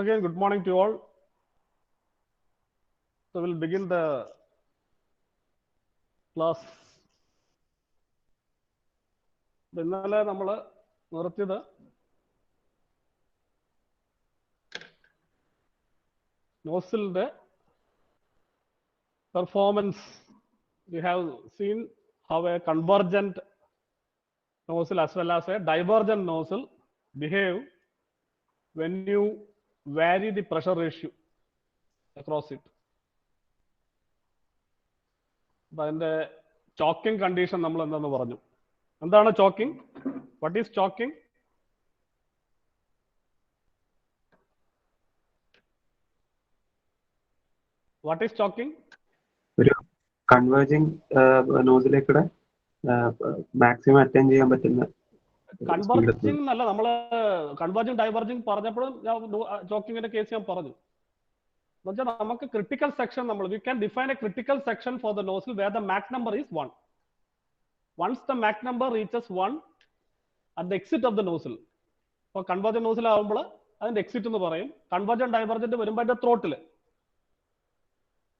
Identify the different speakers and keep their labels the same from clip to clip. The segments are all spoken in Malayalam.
Speaker 1: Again, good morning to you all. So we'll begin the class. ഇന്നലെ നമ്മൾ നിർത്തിയത് നോസിലിന്റെ performance. We have seen how a convergent nozzle as well as a divergent nozzle behave when you vary the pressure ratio across it. അതിന്റെ ചോക്കിംഗ് കണ്ടീഷൻ നമ്മൾ എന്താന്ന് പറഞ്ഞു. എന്താണ് choking? What is choking? What is choking?
Speaker 2: ഒരു കൺവേർജിംഗ് നോസിലേക്കൂടെ മാക്സിമം അറ്റൈൻ ചെയ്യാൻ പറ്റുന്ന.
Speaker 1: കൺവേർജിംഗ് എന്നല്ല, നമ്മള് കൺവേർജിംഗ് ഡൈവേർജിംഗ് പറഞ്ഞപ്പോഴും ചോക്കിങ്ങിന്റെ കേസ് ഞാൻ പറഞ്ഞു. എന്നുവെച്ചാൽ നമുക്ക് critical section we can define a critical section for the nozzle where the Mach number is 1. Once the Mach number reaches 1 at the exit of the nozzle, അപ്പോൾ കൺവേർജന്റ് നോസിൽ ആകുമ്പോൾ അതിന്റെ എക്സിറ്റ് എന്ന് പറയും. കൺവേർജന്റ് ഡൈവേർജന്റ് വരുമ്പോൾ അതിന്റെ throttle.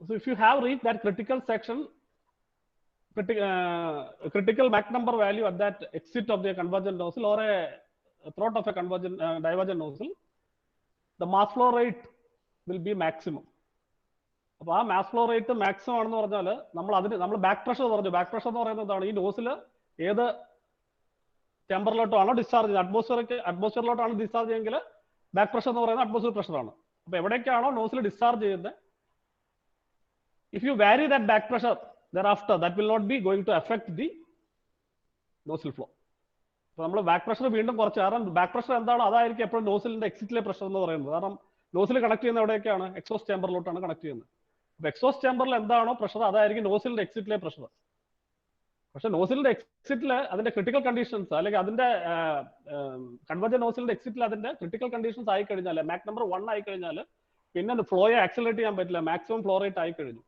Speaker 1: So if you have reached that critical section, critical Mach number value at that exit of the convergent nozzle or a throat of a convergent divergent nozzle, the mass flow rate will be maximum. അപ്പോൾ ആ മാസ് ഫ്ലോ റേറ്റ് മാക്സിമം ആണെന്ന് പറഞ്ഞാൽ നമ്മൾ ബാക്ക് പ്രഷർ പറഞ്ഞു. ബാക്ക് പ്രഷർ എന്ന് പറയുന്നതാണ് ഈ നോസിൽ ഏത് ടെമ്പറിലോട്ടാണോ ഡിസ്ചാർജ് ചെയ്യുന്നത്, അറ്റ്മോസ്ഫിയറിലോട്ടാണ് ഡിസ്ചാർജ് ചെയ്യുമെങ്കിൽ ബാക്ക് പ്രഷർ എന്ന് പറയുന്നത് അറ്റ്മോസ്ഫിയർ പ്രഷറാണ്. അപ്പോൾ എവിടേക്കാണോ നോസിൽ ഡിസ്ചാർജ് ചെയ്യുന്നത്, if you vary that back pressure thereafter, that will not be going to affect the nozzle flow. അപ്പോൾ നമ്മൾ ബാക്ക് പ്രഷർ വീണ്ടും കുറച്ച്, കാരണം ബാക്ക് പ്രഷർ എന്താണോ അതായിരിക്കും എപ്പോഴും നോസിലിന്റെ എക്സിറ്റിലെ പ്രഷർ എന്ന് പറയുന്നത്. കാരണം നോസിൽ കണക്ട് ചെയ്യുന്ന എവിടെയൊക്കെയാണ്? എക്സോസ്റ്റ് ചേമ്പറിലോട്ടാണ് കണക്ട് ചെയ്യുന്നത്. അപ്പോൾ എക്സോസ്റ്റ് ചേമ്പറിൽ എന്താണോ പ്രഷർ അതായിരിക്കും നോസിലിന്റെ എക്സിറ്റിലെ പ്രഷർ. പക്ഷെ നോസിലിന്റെ എക്സിറ്റിൽ അതിന്റെ ക്രിട്ടിക്കൽ കണ്ടീഷൻസ് അല്ലെങ്കിൽ അതിന്റെ കൺവേർജന്റ് നോസിലിന്റെ എക്സിറ്റിൽ അതിന്റെ ക്രിട്ടിക്കൽ കണ്ടീഷൻസ് ആയി കഴിഞ്ഞാൽ, മാക് നമ്പർ 1 ആയി കഴിഞ്ഞാൽ പിന്നെ ഫ്ലോയെ ആക്സിലറേറ്റ് ചെയ്യാൻ പറ്റില്ല. മാക്സിമം ഫ്ലോ റേറ്റ് ആയി കഴിഞ്ഞു.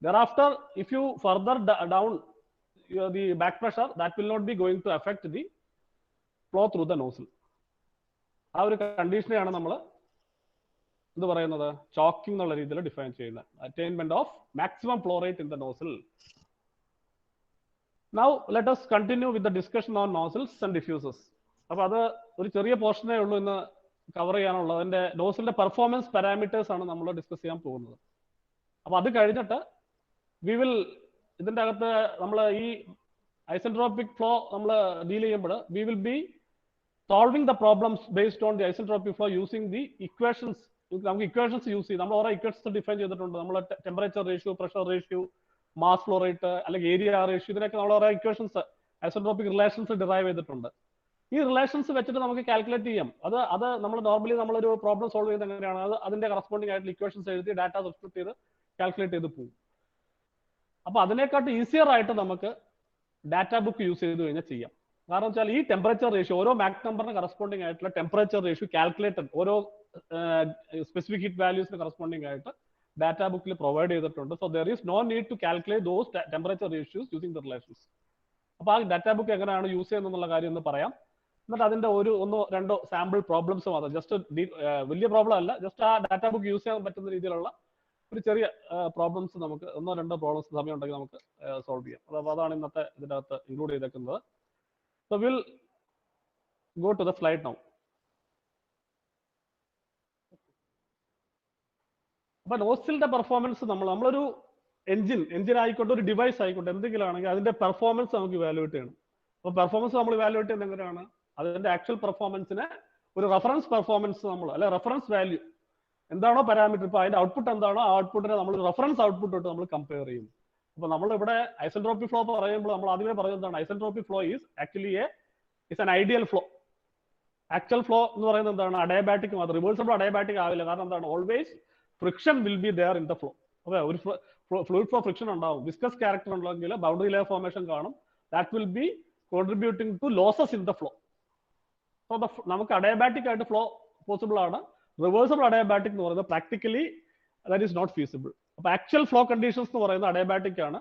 Speaker 1: Thereafter, if you further down the back pressure, that will not be going to affect the flow through the nozzle. ആ ഒരു കണ്ടീഷനെയാണ് നമ്മൾ എന്ത് പറയുന്നത്, ചോക്കിംഗ് എന്നുള്ള രീതിയിൽ ഡിഫൈൻ ചെയ്യുന്നത്. Attainment of maximum flow rate in the nozzle. Now let us continue with the discussion on nozzles and diffusers. അപ്പോൾ അത് ഒരു ചെറിയ പോർഷനേ ഉള്ളൂ ഇന്ന് കവർ ചെയ്യാനുള്ളത്. അതിന്റെ നോസിലിന്റെ പെർഫോമൻസ് പാരാമീറ്റേഴ്സ് ആണ് നമ്മൾ ഡിസ്കസ് ചെയ്യാൻ പോകുന്നത്. അപ്പൊ അത് കഴിഞ്ഞിട്ട് ഇതിന്റെ അകത്ത് നമ്മൾ ഈ ഐസെൻട്രോപിക് ഫ്ലോ നമ്മൾ ഡീൽ ചെയ്യുമ്പോൾ we will be solving the problems based on the isentropic flow using the equations. നമുക്ക് ഇക്വേഷൻസ് യൂസ് ചെയ്യും. നമ്മൾ ഓരോ ഇക്വേഷൻസ് ഡിഫൈൻ ചെയ്തിട്ടുണ്ട്. നമ്മൾ temperature ratio, pressure ratio, mass flow rate അല്ലെങ്കിൽ ഏരിയ റേഷ്യോ, ഇതിനൊക്കെ നമ്മൾ ഓരോ ഇക്വേഷൻസ് ഐസെൻട്രോപിക് റിലേഷൻസ് ഡിറൈവ് ചെയ്തിട്ടുണ്ട്. ഈ റിലേഷൻസ് വെച്ചിട്ട് നമുക്ക് കാൽക്കുലേറ്റ് ചെയ്യാം. അത് നമ്മൾ നോർമലി നമ്മളൊരു പ്രോബ്ലം സോൾവ് ചെയ്യുന്നത് എങ്ങനെയാണ്, അതിന്റെ കറസ്പോണ്ടിങ് ആയിട്ടുള്ള ഇക്വേഷൻസ് എഴുതി ഡാറ്റ സബ്സ്റ്റിറ്റ്യൂട്ട് ചെയ്ത് കാൽക്കുലേറ്റ് ചെയ്ത് പോകും. അപ്പൊ അതിനെക്കാട്ട് ഈസിയർ ആയിട്ട് നമുക്ക് ഡാറ്റ ബുക്ക് യൂസ് ചെയ്ത് കഴിഞ്ഞാൽ ചെയ്യാം. കാരണം വെച്ചാൽ ഈ ടെമ്പറേച്ചർ റേഷ്യോ, ഓരോ മാക് നമ്പറിന് കറസ്പോണ്ടിങ് ആയിട്ടുള്ള ടെമ്പറേച്ചർ റേഷ്യോ കാൽക്കുലേറ്റഡ് ഓരോ സ്പെസിഫിക് ഹീറ്റ് വാല്യൂസിന് കറസ്പോണ്ടിങ് ആയിട്ട് ഡാറ്റ ബുക്കിൽ പ്രൊവൈഡ് ചെയ്തിട്ടുണ്ട്. So there is no need to calculate those temperature ratios using the relations. അപ്പൊ ആ ഡാറ്റ ബുക്ക് എങ്ങനെയാണ് യൂസ് ചെയ്യുന്നത് എന്നുള്ള കാര്യം ഒന്ന് പറയാം. എന്നിട്ട് അതിന്റെ ഒന്നോ രണ്ടോ സാമ്പിൾ പ്രോബ്ലംസ് മാത്രം, ജസ്റ്റ് വലിയ പ്രോബ്ലം അല്ല, ജസ്റ്റ് ആ ഡാറ്റ ബുക്ക് യൂസ് ചെയ്യാൻ പറ്റുന്ന രീതിയിലുള്ള ഒരു ചെറിയ പ്രോബ്ലംസ് നമുക്ക് ഒന്നോ രണ്ടോ പ്രോബ്ലംസ് സമയം ഉണ്ടെങ്കിൽ നമുക്ക് സോൾവ് ചെയ്യാം. അപ്പോൾ അതാണ് ഇന്നത്തെ ഇതിൻ്റെ അകത്ത് ഇൻക്ലൂഡ് ചെയ്തേക്കുന്നത്. So we'll go to the slide now. അപ്പൊ നോസിലിന്റെ പെർഫോമൻസ് നമ്മളൊരു എഞ്ചിൻ ആയിക്കോട്ടെ, ഒരു ഡിവൈസ് ആയിക്കോട്ടെ, എന്തെങ്കിലും ആണെങ്കിൽ അതിന്റെ പെർഫോമൻസ് നമുക്ക് ഇവാലുവേറ്റ് ചെയ്യണം. അപ്പോൾ പെർഫോമൻസ് നമ്മൾ ഇവാലുവേറ്റ് ചെയ്യുന്നത് എങ്ങനെയാണ്? അതിന്റെ ആക്ച്വൽ പെർഫോമൻസിനെ ഒരു റെഫറൻസ് പെർഫോമൻസ് അല്ലെ റെഫറൻസ് വാല്യൂ എന്താണോ പാരാമീറ്റർ, ഇപ്പൊ അതിന്റെ ഔട്ട്പുട്ട് എന്താണോ ആ ഔട്ട്പുട്ടിനെ നമ്മൾ റെഫറൻസ് ഔട്ട്പുട്ട് തൊട്ട് നമ്മൾ കമ്പയർ ചെയ്യും. അപ്പൊ നമ്മൾ ഇവിടെ ഐസെൻട്രോപിക് ഫ്ലോ പറയുമ്പോൾ നമ്മൾ ആദ്യമേ പറയുന്നതാണ് isentropic flow actually an ideal flow. Actual flow എന്ന് പറയുന്നത് എന്താണ്? അഡയബാറ്റിക് മാത്രം, റിവേഴ്സിബിൾ അഡയബാറ്റിക് ആവില്ല. കാരണം എന്താണ്? Always friction will be there in the flow. അതെ, ഒരു ഫ്ലൂയിഡ് ഫ്ലോ ഫ്രിക്ഷൻ ഉണ്ടാവും. വിസ്കസ് ക്യാരക്ടർ ഉണ്ടെങ്കിൽ ബൗണ്ടറി ലെയർ ഫോർമേഷൻ കാണും. That will be contributing to losses in the flow. So നമുക്ക് അഡയബാറ്റിക് ആയിട്ട് ഫ്ലോ പോസിബിൾ ആണ്. റിവേഴ്സിബിൾ അഡയബാറ്റിക് എന്ന് പറയുന്നത് practically that is not feasible. അപ്പൊ ആക്ച്വൽ ഫ്ലോ കണ്ടീഷൻസ് എന്ന് പറയുന്നത് അഡയബാറ്റിക് ആണ്.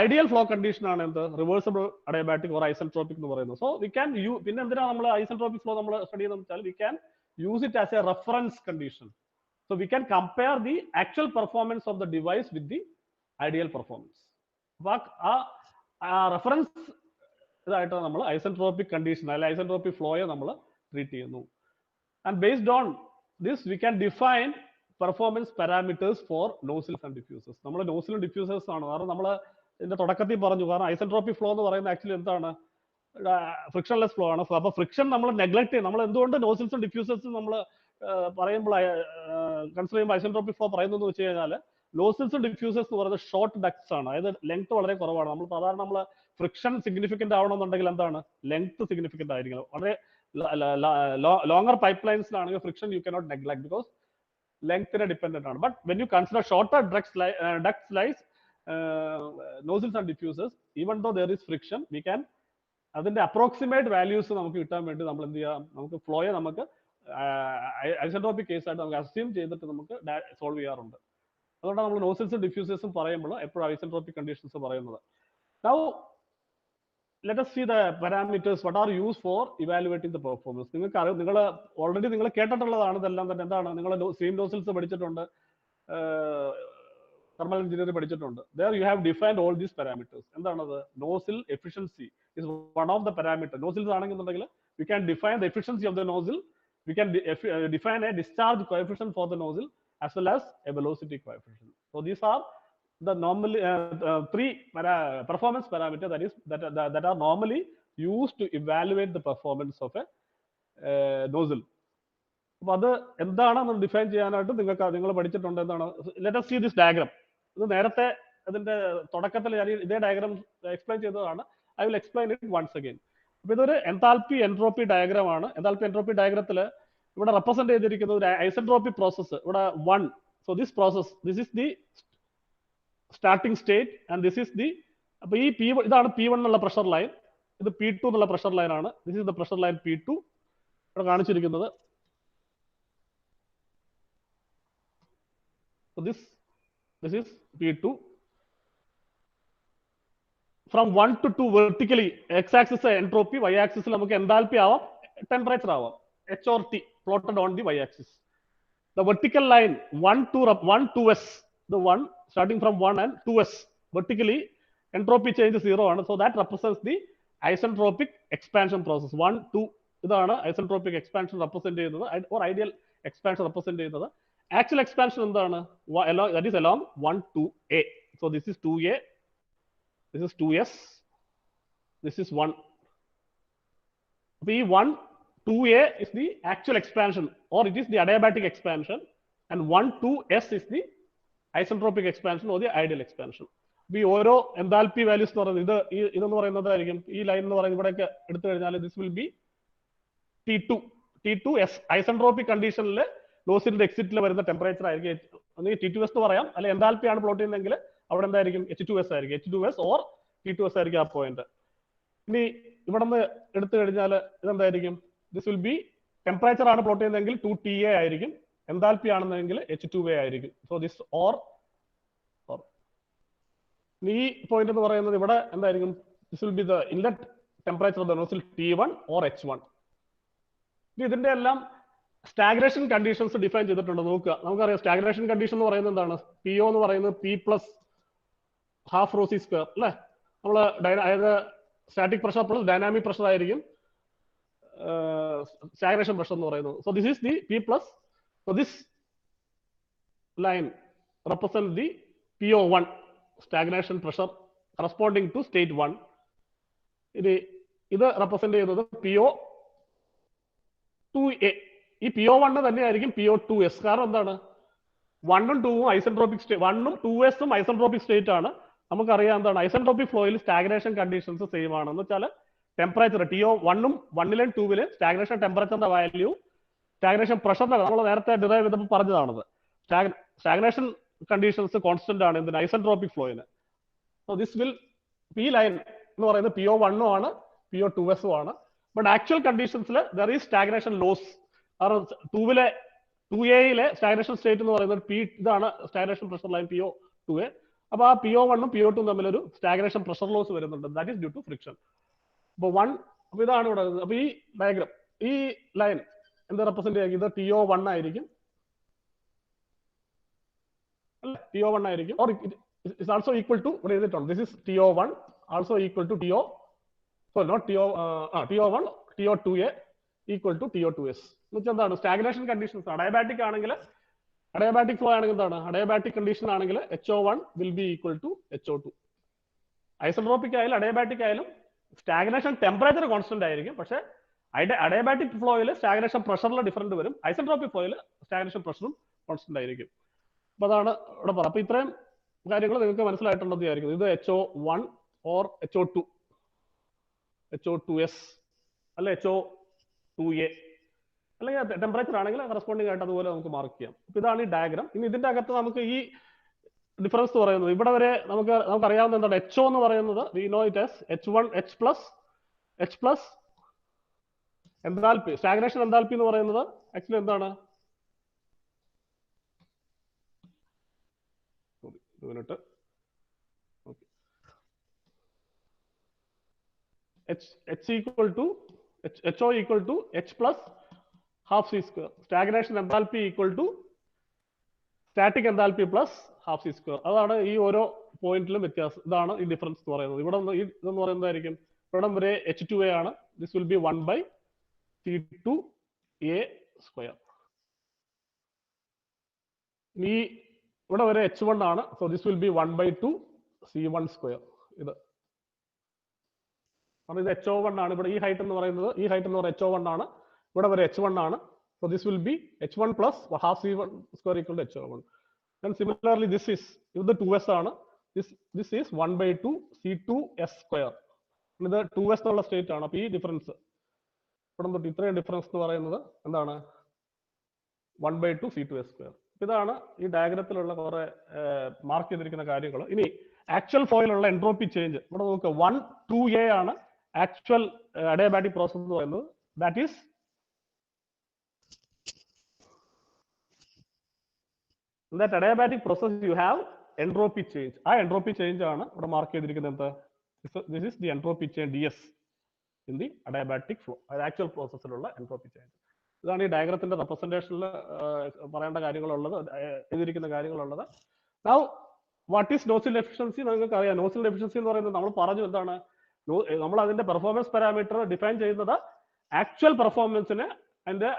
Speaker 1: ഐഡിയൽ ഫ്ലോ കണ്ടീഷൻ ആണ് എന്ത്? റിവേഴ്സിബിൾ അഡയബാറ്റിക് ഓർ ഐസെൻട്രോപിക് എന്ന് പറയുന്നത്. സോ വി ക്യാൻ പിന്നെ എന്തിനാണ് നമ്മൾ ഐസെൻട്രോപിക് ഫ്ലോ നമ്മൾ സ്റ്റഡി ചെയ്യുന്നത് വെച്ചാൽ we can use it as a reference condition. So we can compare the actual performance of the device with the ideal performance. Reference ഇതായിട്ടാണ് നമ്മൾ ഐസെൻട്രോപിക് കണ്ടീഷൻ അല്ലെങ്കിൽ ഐസെൻട്രോപിക് ഫ്ലോയെ നമ്മൾ ട്രീറ്റ് ചെയ്യുന്നു. And based on this we can define performance parameters for nozzles and diffusers. നമ്മൾ നോസിലും ഡിഫ്യൂസേഴ്സ് ആണ്. കാരണം നമ്മൾ ഇതിന്റെ തുടക്കത്തിൽ പറഞ്ഞു, കാരണം ഐസെൻട്രോപിക് ഫ്ലോ എന്ന് പറയുന്നത് ആക്ച്വലി എന്താണ്, ഫ്രിക്ഷൻലെസ് ഫ്ലോ ആണ്. അപ്പൊ ഫ്രിക്ഷൻ നമ്മൾ നെഗ്ലക്ട് ചെയ്യും. നമ്മൾ എന്തുകൊണ്ട് നോസിൽസും ഡിഫ്യൂസേഴ്സും നമ്മൾ പറയുമ്പോൾ കൺസിഡർ ചെയ്യുമ്പോൾ ഐസെൻട്രോപിക് ഫ്ലോ പറയുന്നത് എന്ന് വെച്ച് കഴിഞ്ഞാൽ നോസിൽസും ഡിഫ്യൂസേഴ്സ് എന്ന് പറയുന്നത് ഷോർട്ട് ഡക്ട്സ് ആണ്. അതായത് ലെങ്ത് വളരെ കുറവാണ്. നമ്മൾ സാധാരണ നമ്മൾ ഫ്രിക്ഷൻ സിഗ്നിഫിക്കന്റ് ആവണമെന്നുണ്ടെങ്കിൽ എന്താണ്, ലെങ്ത് സിഗ്നിഫിക്കന്റ് ആയിരിക്കണം. വളരെ ലോങ്ങർ പൈപ്പ് ലൈൻസിലാണെങ്കിൽ friction you cannot neglect because ലെങ്ത്തിനെ ഡിപ്പെൻഡന്റ് ആണ്. But when you consider shorter ducts like nozzles and diffusers, even though there is friction, we can അതിന്റെ അപ്രോക്സിമേറ്റ് വാല്യൂസ് നമുക്ക് കിട്ടാൻ വേണ്ടി നമ്മൾ എന്ത് ചെയ്യാം, നമുക്ക് ഫ്ലോയെ നമുക്ക് ഐസെൻട്രോപിക് കേസ് ആയിട്ട് നമുക്ക് അസ്യൂം ചെയ്തിട്ട് നമുക്ക് സോൾവ് ചെയ്യാറുണ്ട്. അതുകൊണ്ടാണ് നമ്മൾ നോസിൽസും ഡിഫ്യൂസേഴ്സും പറയുമ്പോൾ എപ്പോഴും ഐസെൻട്രോപിക് കണ്ടീഷൻസ് പറയുന്നത്. Now let us see the parameters what are used for evaluating the performance. നിങ്ങൾ ഓൾറെഡി നിങ്ങൾ കേട്ടിട്ടുള്ളതാണ് ഇതെല്ലാം തന്നെ. എന്താണ്, നിങ്ങൾ സ്ട്രീം നോസിൽസ് പഠിച്ചിട്ടുണ്ട്, തെർമൽ എഞ്ചിനീയറിംഗ് പഠിച്ചിട്ടുണ്ട്. There you have defined all these parameters. എന്താണത്, nozzle efficiency is one of the parameters. Nozzles ആണെന്നുണ്ടെങ്കിൽ we can define the efficiency of the nozzle, we can define a discharge coefficient for the nozzle as well as a velocity coefficient. So these are the normally three performance parameters that are normally used to evaluate the performance of a nozzle. അപ്പൊ അത് എന്താണെന്ന് ഡിഫൈൻ ചെയ്യാനായിട്ട് നിങ്ങൾ പഠിച്ചിട്ടുണ്ട്. എന്താണ്, let us see this diagram. ഇത് നേരത്തെ അതിന്റെ തുടക്കത്തിൽ ഞാൻ ഇതേ ഡയഗ്രാം എക്സ്പ്ലെയിൻ ചെയ്തതാണ്. I will explain it once again. അപ്പൊ ഇതൊരു എൻതാൽപ്പി എൻട്രോപ്പി ഡയഗ്രാം ആണ്. എൻതാൽപ്പി എൻട്രോപ്പി ഡയഗ്രത്തിൽ ഇവിടെ റെപ്രസെന്റ് ചെയ്തിരിക്കുന്നത് ഒരു ഐസെൻട്രോപിക് പ്രോസസ്. ഇവിടെ 1. So this process, this is the starting state and this is the, അപ്പൊ ഈ ഇതാണ് P1 എന്നുള്ള പ്രഷർ ലൈൻ, ഇത് P2 എന്നുള്ള പ്രഷർ ലൈൻ ആണ്. This is the pressure line P2 ഇവിടെ കാണിച്ചിരിക്കുന്നത്. So this is P2. From 1 to 2 vertically, x axis entropy, y axis നമുക്ക് enthalpy ആവാം, temperature ആവാം, H or T plotted on the y axis. The vertical line 1 to S, the one starting from 1 and 2S, vertically entropy change 0 ആണ്. So that represents the isentropic expansion process. 1 2 ഇതാണ് isentropic expansion represent ചെയ്യുന്നത്, or ideal expansion represent ചെയ്യുന്നത്. Actual expansion എന്താണ്, that is along 1 2A. So this is 2A, this is 2S, this is 1. P1 2A is the actual expansion, or it is the adiabatic expansion, and 1 2S is the isentropic expansion or the ideal expansion. ഈ ഓരോ എൻതാൽപ്പി വാല്യൂസ് എന്ന് പറയുന്നത് ഇതെന്ന് പറയുന്നതായിരിക്കും. ഈ ലൈൻ എന്ന് പറയുന്നത് ഇവിടെയൊക്കെ എടുത്തു കഴിഞ്ഞാൽ this will be T2S. Isentropic കണ്ടീഷനിൽ നോസിലിന്റെ എക്സിറ്റിൽ വരുന്ന ടെമ്പറേച്ചർ ആയിരിക്കും ഒന്നുകിൽ T2S എന്ന് പറയാം, അല്ലെങ്കിൽ എൻതാൽപ്പി ആണ് പ്ലോട്ട് ചെയ്യുന്നതെങ്കിൽ അവിടെ എന്തായിരിക്കും H2S ആയിരിക്കും. H2S or T2S ആയിരിക്കും ആ പോയിന്റ്. ഇനി ഇവിടെ നിന്ന് എടുത്തു കഴിഞ്ഞാൽ ഇതെന്തായിരിക്കും, ദിസ് വിൽ ബി ടെമ്പറേച്ചർ ആണ് പ്ലോട്ട് ചെയ്യുന്നതെങ്കിൽ 2TA ആയിരിക്കും, എൻതാൽപ്പി ആണെന്നെങ്കിൽ H2A ആയിരിക്കും. സോ ദിസ് ഓർ ഈ പോയിന്റ് എന്ന് പറയുന്നത് ഇവിടെ എന്തായിരിക്കും, this will be the inlet temperature of the nozzle T1 or H1. ഇതിന്റെ എല്ലാം സ്റ്റാഗ്നേഷൻ കണ്ടീഷൻസ് ഡിഫൈൻ ചെയ്തിട്ടുണ്ട്. നോക്കുക, നമുക്കറിയാം സ്റ്റാഗ്നേഷൻ കണ്ടീഷൻ എന്ന് പറയുന്നത് എന്താണ്, PO എന്ന് പറയുന്നത് P plus half rho c square അല്ലെ. നമ്മൾ അതായത് static pressure plus dynamic pressure ആയിരിക്കും സ്റ്റാഗ്നേഷൻ പ്രഷർ എന്ന് പറയുന്നത്. So this is the P plus, so this line represents the PO1 stagnation pressure corresponding to state 1. ഇത് റെപ്രസെന്റ് ചെയ്യുന്നത് PO2A. ഈ PO1 തന്നെയായിരിക്കും PO2S. കാരണം എന്താണ്, 1ഉം 2ഉം ഐസെൻട്രോപിക് സ്റ്റേറ്റ്, 1ഉം 2Sഉം ഐസെൻട്രോപിക് സ്റ്റേറ്റ് ആണ്. നമുക്കറിയാം എന്താണ്, ഐസെൻട്രോപിക് ഫ്ലോയിൽ സ്റ്റാഗ്നേഷൻ കണ്ടീഷൻസ് സെയിം ആണ്. എന്ന് വെച്ചാൽ ടെമ്പറേച്ചർ TO1ഉം 1ലും 2ലും സ്റ്റാഗ്നേഷൻ ടെമ്പറേച്ചറിന്റെ വാല്യൂ, സ്റ്റാഗ്നേഷൻ പ്രഷറിന്റെ നമ്മൾ നേരത്തെ ഡിറൈവ് ചെയ്തപ്പോൾ പറഞ്ഞതാണത്. സ്റ്റാഗ്നേഷൻ കണ്ടീഷൻസ് കോൺസ്റ്റന്റ് ആണ് എന്തിന്, ഐസെൻട്രോപിക് ഫ്ലോയിന്. സോ ദിസ് വിൽ, ഈ ലൈൻ എന്ന് പറയുന്നത് PO1ഉം ആണ് PO2Sഉം ആണ്. ബട്ട് ആക്ച്വൽ കണ്ടീഷൻസിൽ ദർ ഈസ് സ്റ്റാഗ്നേഷൻ ലോസ്. കാരണം 2A സ്റ്റാഗ്നേഷൻ സ്റ്റേറ്റ് എന്ന് പറയുന്നത് ഇതാണ് സ്റ്റാഗ്നേഷൻ പ്രഷർ ലൈൻ PO2A. അപ്പൊ ആ PO1ഉം PO2ഉം തമ്മിലൊരു സ്റ്റാഗ്നേഷൻ പ്രഷർ ലോസ് വരുന്നുണ്ട്. That is due to friction. അപ്പൊ ഇതാണ് ഇവിടെ. അപ്പൊ ഈ ഡയഗ്രാം, ഈ ലൈൻ എന്താ റെപ്രസെന്റ് ചെയ്യുക? ഇത് TO1 ആയിരിക്കും, അല്ലേ? TO1 ആയിരിക്കും. Or it's also equal to, ഇവിടെ എഴുതിയിട്ടുണ്ട്, this is TO1 also equal to not TO1 TO2A equal to TO2S. എന്ന് വെച്ചാൽ എന്താണ്? Stagnation conditions. അഡയബാറ്റിക് ആണെങ്കിൽ, അഡയബാറ്റിക് ഫ്ലോ ആണെങ്കിൽ എന്താണ്? അഡയബാറ്റിക് കണ്ടീഷൻ ആണെങ്കിൽ HO1 will be equal to HO2. Isentropic ആയാലും അഡയബാറ്റിക് ആയാലും സ്റ്റാഗ്നേഷൻ ടെമ്പറേച്ചർ കോൺസ്റ്റന്റ് ആയിരിക്കും, പക്ഷേ അഡയബാറ്റിക് ഫ്ലോയിൽ സ്റ്റാഗ്നേഷൻ പ്രഷറിൽ ഡിഫറൻറ്റ് വരും, ഐസെൻട്രോപിക് ഫ്ലോയിൽ സ്റ്റാഗ്നേഷൻ പ്രഷറും കോൺസ്റ്റന്റ് ആയിരിക്കും. അപ്പൊ അതാണ് ഇവിടെ പറയാം. അപ്പൊ ഇത്രയും കാര്യങ്ങൾ നിങ്ങൾക്ക് മനസ്സിലായിട്ടുണ്ടെന്ന് വിചാരിക്കുന്നു. ഇത് HO1 ഓർ HO2S അല്ലെ HO2A, അല്ലെങ്കിൽ ടെമ്പറേച്ചർ ആണെങ്കിൽ കറസ്പോണ്ടിങ് ആയിട്ട് അതുപോലെ നമുക്ക് മാർക്ക് ചെയ്യാം. അപ്പൊ ഇതാണ് ഈ ഡയഗ്രാം. ഇനി ഇതിന്റെ അകത്ത് നമുക്ക് ഈ ഡിഫറൻസ് പറയുന്നത് ഇവിടെ വരെ നമുക്കറിയാവുന്ന എന്താണ്? HO എന്ന് പറയുന്നത് we know it as H1 H plus enthalpy. Stagnation enthalpy എന്ന് പറയുന്നത് ആക്ച്വലി എന്താണ്? Minute. HO equal to H plus half C square. Stagnation enthalpy equal to static enthalpy plus half C square. അതാണ് ഈ ഓരോ പോയിന്റിലും വ്യത്യാസം. ഇതാണ് ഈ ഡിഫറൻസ് എന്ന് പറയുന്നത്. ഇവിടെ ഇതെന്ന് പറയുന്നതായിരിക്കും, ഇവിടെ വരെ H2A ആണ്. This will be 1/C2A square. ഈ ഇവിടെ വരെ H1 ആണ്. So this will be 1/2C1 square. ഇത് ഇത് HO1 ആണ്. ഇവിടെ ഈ ഹൈറ്റ് എന്ന് പറയുന്നത്, ഈ ഹൈറ്റ് എന്ന് പറയുന്നത് HO1 ആണ്. ഇവിടെ വരെ H1 ആണ്. So this will be H1 plus half C1 square equal to HO1. And similarly this is, ഇത് 2S ആണ്. This is 1/2C2S square. ഇത് 2S എന്നുള്ള സ്റ്റേറ്റ് ആണ്. അപ്പൊ ഈ ഡിഫറൻസ് ഇവിടെ തൊട്ട് ഇത്രയും ഡിഫറൻസ് എന്ന് പറയുന്നത് എന്താണ്? 1/2C2S square. ഇതാണ് ഈ ഡയഗ്രത്തിലുള്ള കുറെ മാർക്ക് ചെയ്തിരിക്കുന്ന കാര്യങ്ങൾ. ഇനി ആക്ച്വൽ ഫ്ലോയിലുള്ള എൻട്രോപ്പി ചേഞ്ച് ഇവിടെ നോക്കുക. 1-2A ആണ് ആക്ച്വൽ അഡയബാറ്റിക് പ്രോസസ് എന്ന് പറയുന്നത്. That is that adiabatic process you have entropy change. ആ entropy change ആണ് ഇവിടെ മാർക്ക് ചെയ്തിരിക്കുന്നത്. This is the entropy change DS in the adiabatic flow. അത് ആക്ച്വൽ പ്രോസസ്സിലുള്ള entropy change. ഇതാണ് ഈ ഡയഗ്രത്തിന്റെ റെപ്രസെന്റേഷനിൽ പറയേണ്ട കാര്യങ്ങളുള്ളത്, എഴുതിയിരിക്കുന്ന കാര്യങ്ങളുള്ളത്. Now what is nozzle efficiency? നിങ്ങൾക്ക് അറിയാം. nozzle efficiency എന്ന് പറയുന്നത് നമ്മൾ പറഞ്ഞു എന്താണ്? നമ്മൾ അതിന്റെ പെർഫോമൻസ് പാരാമീറ്റർ ഡിഫൈൻ ചെയ്യുന്നത് ആക്ച്വൽ പെർഫോമൻസിനെ അതിന്റെ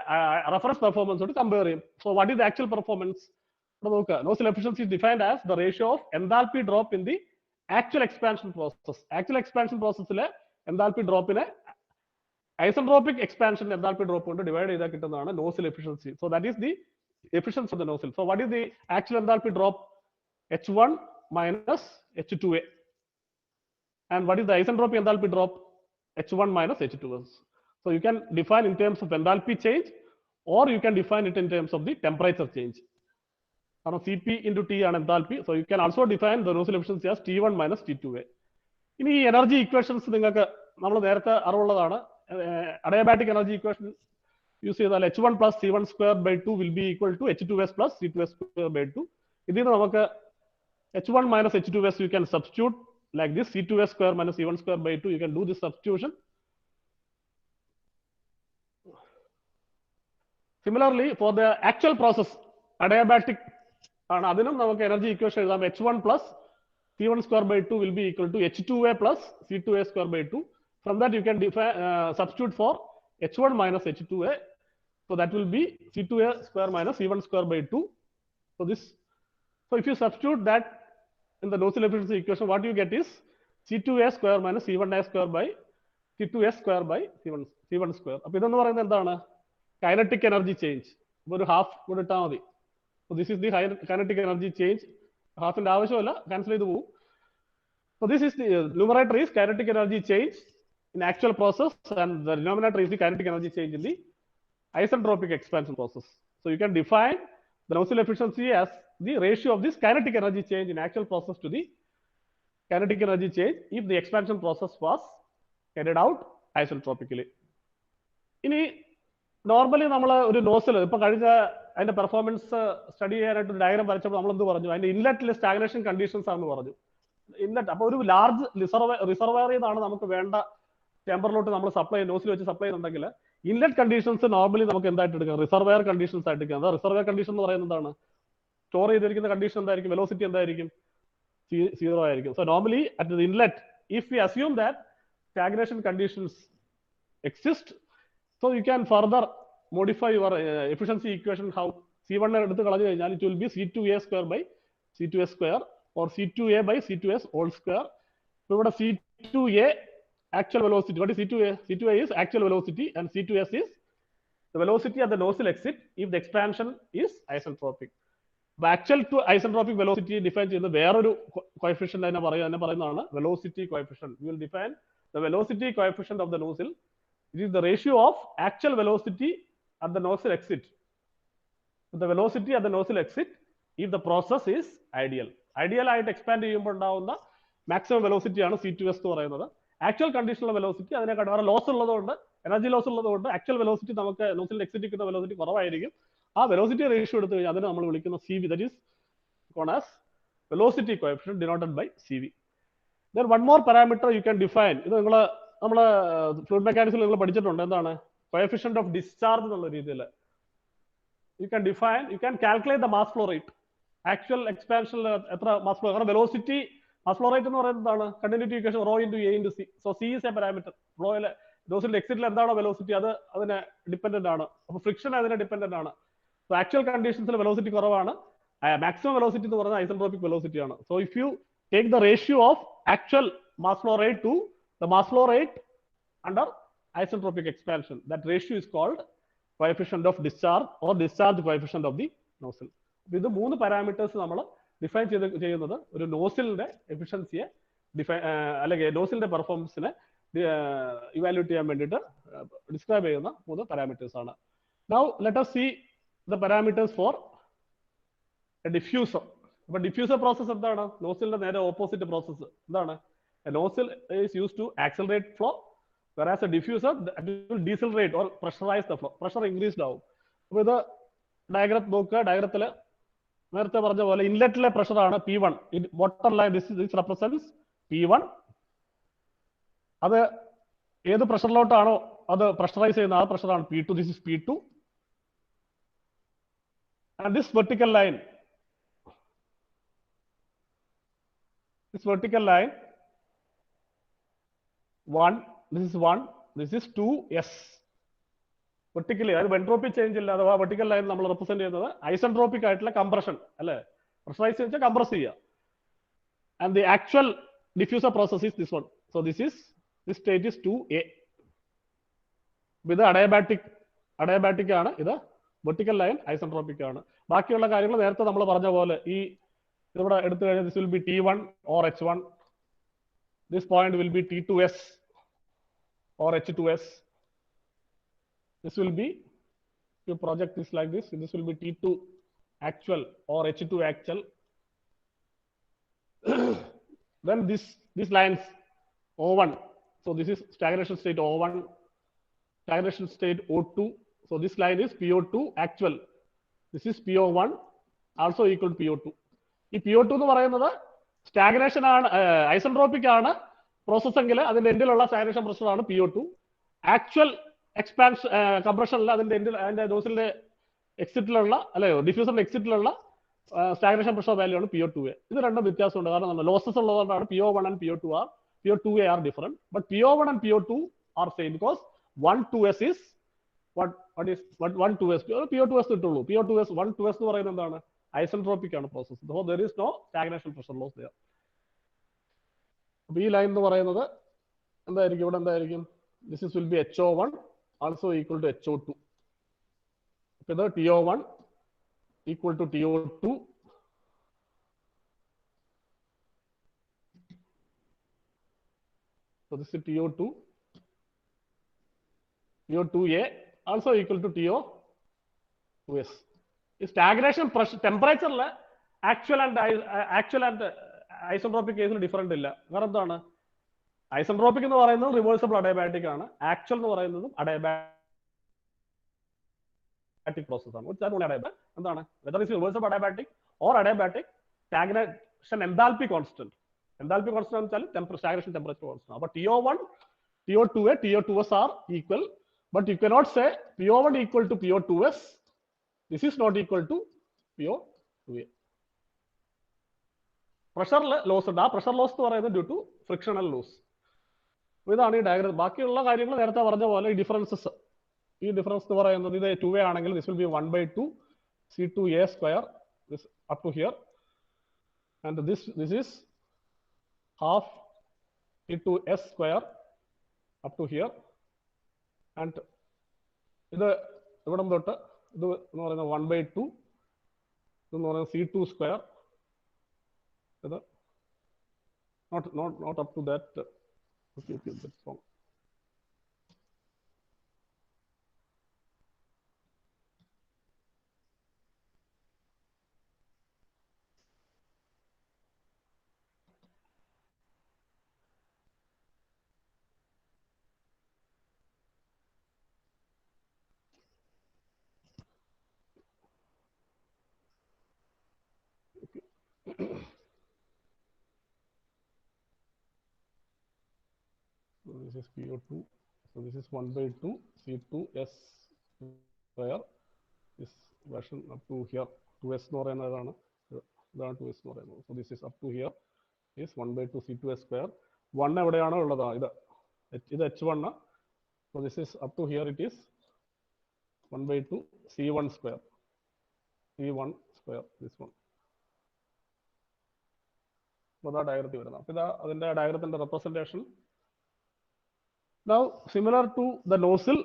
Speaker 1: റെഫറൻസ് പെർഫോമൻസോട് കമ്പയർ ചെയ്യും. So what is actual performance? നോക്കുക. nozzle efficiency is defined as the ratio of enthalpy drop in the actual expansion process. Actual expansion processലെ enthalpy dropനെ ഐസെൻട്രോപിക് എക്സ്പാൻഷൻ enthalpy drop കൊണ്ട് ഡിവൈഡ് ചെയ്താൽ കിട്ടുന്നതാണ് nozzle efficiency. So that is the efficiency of the nozzle. So what is the actual enthalpy drop? H1 minus H2A. And what is the isentropic enthalpy drop? H1 minus H2S. So you can define in terms of enthalpy change, or you can define it in terms of the temperature change. Cp into T ആണ് enthalpy. So you can also define the nozzle efficiency as T1 minus T2A. ഇനി ഈ എനർജി ഇക്വേഷൻസ് നിങ്ങൾക്ക് നമ്മൾ നേരത്തെ അറിവുള്ളതാണ്. അഡയബാറ്റിക് എനർജി ഇക്വേഷൻ യൂസ് ചെയ്താൽ H1 plus C1 square by 2 will be equal to H2S plus C2S square by 2. ഇതിൽ നിന്ന് നമുക്ക് H1 minus H2S you can substitute like this. C2S square minus C1 square by 2, you can do this substitution. Similarly for the actual process adiabatic ആണ്, അതിനും നമുക്ക് എനർജി ഇക്വേഷൻ എഴുതാം. H1 plus C1 square by 2 will be equal to H2A plus C2A square by 2. From that you can substitute for H1 minus H2A. So that will be C2A square minus C1 square by 2. So if you substitute that in the nozzle efficiency equation, what you get is C2A square minus C1A square by C2S square by C1 square. അപ്പോൾ ഇതെന്ന് പറയുന്നത് എന്താണ്? Kinetic energy change. ഒരു ഹാഫ് കൂടെ ഇട്ടാൽ മതി. So this is the kinetic energy change. ഹാഫിന്റെ ആവശ്യമില്ല, ക്യാൻസൽ ചെയ്ത് പോകും. So this is the numerator is kinetic energy change in actual process, and the denominator is the kinetic energy change in the isentropic expansion process. So you can define the nozzle efficiency as the ratio of this kinetic energy change in actual process to the kinetic energy change if the expansion process was carried out isentropically. ഇനി നോർമലി നമ്മൾ ഒരു നോസിൽ ഇപ്പൊ കഴിഞ്ഞ അതിന്റെ പെർഫോമൻസ് സ്റ്റഡി ചെയ്യാനായിട്ട് ഒരു ഡയഗ്രാം വരച്ചപ്പോൾ നമ്മൾ എന്ത് പറഞ്ഞു? അതിന്റെ ഇൻലെറ്റിൽ സ്റ്റാഗ്നേഷൻ കണ്ടീഷൻസ് ആണെന്ന് പറഞ്ഞു. ഇൻലെറ്റ് അപ്പൊ ഒരു ലാർജ് റിസർവയറിൽ നിന്നാണ് നമുക്ക് വേണ്ട ടെമ്പറിലോട്ട് നമ്മൾ സപ്ലൈ നോസിൽ വെച്ച് സപ്ലൈ ചെയ്യുന്നുണ്ടെങ്കിൽ ഇൻലെറ്റ് കണ്ടീഷൻസ് നോർമലി നമുക്ക് എന്തായിട്ട് എടുക്കാം? റിസർവയർ കണ്ടീഷൻസ് ആയിട്ട് എടുക്കാം. റിസർവയർ കണ്ടീഷൻ എന്ന് പറയുന്നത് എന്താണ്? സ്റ്റോർ ചെയ്തിരിക്കുന്ന കണ്ടീഷൻ എന്തായിരിക്കും? വെലോസിറ്റി എന്തായിരിക്കും? 0 ആയിരിക്കും. So normally at the inlet, if we assume that stagnation conditions exist, so you can further modify your efficiency equation. How? C1 എടുത്ത് കളഞ്ഞു കഴിഞ്ഞാൽ it will be C2a square by C2s square or C2a by C2s whole square. ഇപ്പോൾ ഇവിടെ C2a actual velocity. What is C2a? C2a is actual velocity and C2s is the velocity at the nozzle exit if the expansion is isentropic. The actual to isentropic velocity define ചെയ്യുന്ന വേറൊരു coefficient തന്നെ പറയുന്നതാണ് velocity coefficient. We will define the velocity coefficient of the nozzle. It is the ratio of actual velocity at the nozzle exit. The velocity at the nozzle exit if the process is ideal. Ideal ആയിട്ട് expand ചെയ്യുമ്പോൾ ഉണ്ടാവുന്ന maximum velocity ആണ് C2s എന്ന് പറയുന്നത്. ആക്ച്വൽ കണ്ടീഷണൽ വെലോസിറ്റി അതിനെക്കാൾ വേറെ ലോസ് ഉള്ളതുകൊണ്ട്, എനർജി ലോസ് ഉള്ളതുകൊണ്ട് ആക്ച്വൽ വെലോസിറ്റി നമുക്ക് നോസിൽ എക്സിറ്റ് കിട്ടുന്ന വെലോസിറ്റി കുറവായിരിക്കും. ആ വെലോസിറ്റി റേഷ്യോ എടുത്തു കഴിഞ്ഞാൽ അതിനെ നമ്മൾ വിളിക്കുന്ന CV, that is known as velocity coefficient denoted by CV. Then one more parameter you can define. ഇത് നമ്മൾ ഫ്ലൂയിഡ് മെക്കാനിക്സിൽ നിങ്ങൾ പഠിച്ചിട്ടുണ്ട്. എന്താണ്? coefficient of discharge എന്നുള്ള രീതിയിൽ you can calculate the mass flow rate. Actual എക്സ്പാൻഷനിൽ എത്ര മാസ് ഫ്ലോ, കാരണം വെലോസിറ്റി മാസ് ഫ്ലോ റേറ്റ് എന്ന് പറയുന്നത് എന്താണ്? Continuity equation rho into A into C. So C is a parameter. റോയിലെ നോസിലിന്റെ എക്സിറ്റിൽ എന്താണോ വെലോസിറ്റി അത് അതിനെ ഡിപ്പെൻഡന്റ് ആണ്. അപ്പോൾ ഫ്രിക്ഷൻ അതിനെ ഡിപ്പെൻഡന്റ് ആണ്. സോ ആക്ച്വൽ കണ്ടീഷൻസിൽ വെലോസിറ്റി കുറവാണ്. മാക്സിമം വെലോസിറ്റി എന്ന് പറയുന്നത് ഐസെൻട്രോപിക് വെലോസിറ്റി ആണ്. So if you take the ratio of actual mass flow rate to the mass flow rate under isentropic expansion, that ratio is called coefficient of discharge or discharge coefficient of the nozzle. അപ്പോൾ ഇത് 3 പാരാമീറ്റേഴ്സ് നമ്മൾ ഡിഫൈൻ ചെയ്യുന്നത് ഒരു നോസിലിന്റെ എഫിഷ്യൻസിയെ അല്ലെങ്കിൽ നോസിലിന്റെ പെർഫോമൻസിനെ ഇവാലുവേറ്റ് ചെയ്യാൻ വേണ്ടിയിട്ട് ഡിസ്ക്രൈബ് ചെയ്യുന്ന 3 പാരാമീറ്റേഴ്സ് ആണ്. Now let us see the parameters for a diffuser. അപ്പോൾ ഡിഫ്യൂസർ പ്രോസസ് എന്താണ്? നോസിലിന്റെ നേരെ ഓപ്പോസിറ്റ് പ്രോസസ് എന്താണ്? A nozzle is used to accelerate flow, whereas a diffuser will decelerate or pressurize the flow. Pressure increased ആവും. അപ്പോൾ ഇത് ഡയഗ്രം നോക്കുക. ഡയഗ്രത്തിൽ നേരത്തെ പറഞ്ഞ പോലെ ഇൻലെറ്റിലെ പ്രഷർ ആണ് P1. Water line this represents P1. അത് ഏത് പ്രഷറിലോട്ടാണോ അത് പ്രഷറൈസ് ചെയ്യുന്ന ആ പ്രഷറാണ് P2. This is P2. And this vertical line, line 1, this is 1, this is 2s. Vertically അതായത് എൻട്രോപ്പി ചേഞ്ച് ഇല്ല, അഥവാ വെർട്ടിക്കൽ ലൈൻ നമ്മൾ റെപ്രസെന്റ് ചെയ്യുന്നത് ഐസെൻട്രോപിക് ആയിട്ടുള്ള കംപ്രഷൻ അല്ലേ? പ്രഷറൈസ് വെച്ചാൽ കംപ്രസ് ചെയ്യുക. And the actual diffuser process is this one. So this state is 2a. ഇത് അഡയബാറ്റിക് ആണ്, ഇത് വെർട്ടിക്കൽ ലൈൻ ഐസെൻട്രോപിക് ആണ്. ബാക്കിയുള്ള കാര്യങ്ങൾ നേരത്തെ നമ്മൾ പറഞ്ഞ പോലെ ഈ ഇവിടെ എടുത്തു കഴിഞ്ഞാൽ this will be T1 or H1. This point will be T2s or H2s. This will be, if you project this like this will be T2 actual or H2 actual. Then these lines O1. So this is stagnation state O1, stagnation state O2. So this line is PO2 actual. This is PO1 also equal to PO2. ഈ PO2 എന്ന് പറയുന്നത് സ്റ്റാഗ്നേഷൻ ആണ്, ഐസെൻട്രോപിക് ആണ് പ്രോസസ് എങ്കിൽ അതിന്റെ എൻഡിലുള്ള സ്റ്റാഗ്നേഷൻ പ്രഷർ ആണ് PO2. ആക്ച്വൽ എക്സ്പാൻഷൻ കംപ്രഷനിൽ അതിന്റെ നോസിലിന്റെ എക്സിറ്റിലുള്ള അല്ലയോ ഡിഫ്യൂസറിന്റെ എക്സിറ്റിലുള്ള സ്റ്റാഗ്നേഷൻ പ്രഷർ വാല്യൂ ആണ് PO2a. ഇത് രണ്ടും വ്യത്യാസമുണ്ട്. കാരണം ലോസസ് ഉള്ളതുകൊണ്ടാണ് PO1 and PO2a are different, but PO1 and PO2 are same because 1,2s is what is 1,2s PO2s കിട്ടുള്ളൂ. PO2s 1,2s എന്ന് പറയുന്നത് എന്താണ്? ഐസെൻട്രോപിക് ആണ് process. So there is no stagnation pressure loss there. അപ്പോൾ ഈ ലൈൻ എന്ന് പറയുന്നത് എന്തായിരിക്കും? ഇവിടെ എന്തായിരിക്കും? This will be HO1 also equal to HO2. അപ്പോൾ ഇത് TO1 equal to TO2. So this is TO2a also equal to TO2s. ഈ സ്റ്റാഗ്നേഷൻ പ്രഷർ ടെമ്പറേച്ചറിൽ ആക്ച്വൽ ആൻഡ് ഐസെൻട്രോപിക് കേസിൽ ഡിഫറൻറ്റ് ഇല്ല. കാരണം എന്താണ്? ഐസെൻട്രോപിക് എന്ന് പറയുന്നത് റിവേഴ്സിബിൾ അഡയബാറ്റിക് ആണ്, ആക്ച്വൽ എന്ന് പറയുന്നതും അഡയബാറ്റിക് പ്രോസസ് ആണ്. എന്താണ്? Whether is reversible adiabatic or adiabatic, stagnation enthalpy constant എന്ന് വെച്ചാൽ സ്റ്റാഗ്നേഷൻ ടെമ്പറേച്ചർ കോൺസ്റ്റന്റ്. അപ്പോൾ TO1, TO2a, TO2s are equal. But you cannot say PO1 equal to PO2S. This is not equal to PO2A. Pressure loss ഉണ്ട്. ആ pressure loss എന്ന് പറയുന്നത് due to frictional loss. ഇതാണ് ഈ ഡയഗ്രം. ബാക്കിയുള്ള കാര്യങ്ങൾ നേരത്തെ പറഞ്ഞ പോലെ ഈ ഡിഫറൻസസ്, ഈ ഡിഫറൻസ് എന്ന് പറയുന്നത് ഇത് 2A ആണെങ്കിൽ this will be 1/2 C2A square this up to here, and this is half C2S square up to here, and ഇത് ഇവിടെ തൊട്ട് ഇത് എന്ന് പറയുന്നത് 1/2 ഇതെന്ന് പറയുന്നത് C2 square. ഇത് not up to that. Okay, that's wrong. So this is PO2. So this is 1/2 C2S square. This version up to here 2S എന്ന് പറയുന്നതാണ്. ഇതാണ് 2S എന്ന് പറയുന്നത്. So this is up to here is 1/2 C2S square. 1 എവിടെയാണോ ഉള്ളത് ഇത് H1. So this is up to here it is 1/2 C1 square. C1 square this one. അതാ ഡയഗ്രത്തിൽ വരുന്നത്. അപ്പോൾ ഇതാ അതിന്റെ ഡയഗ്രത്തിന്റെ representation. Now, similar to the nozzle,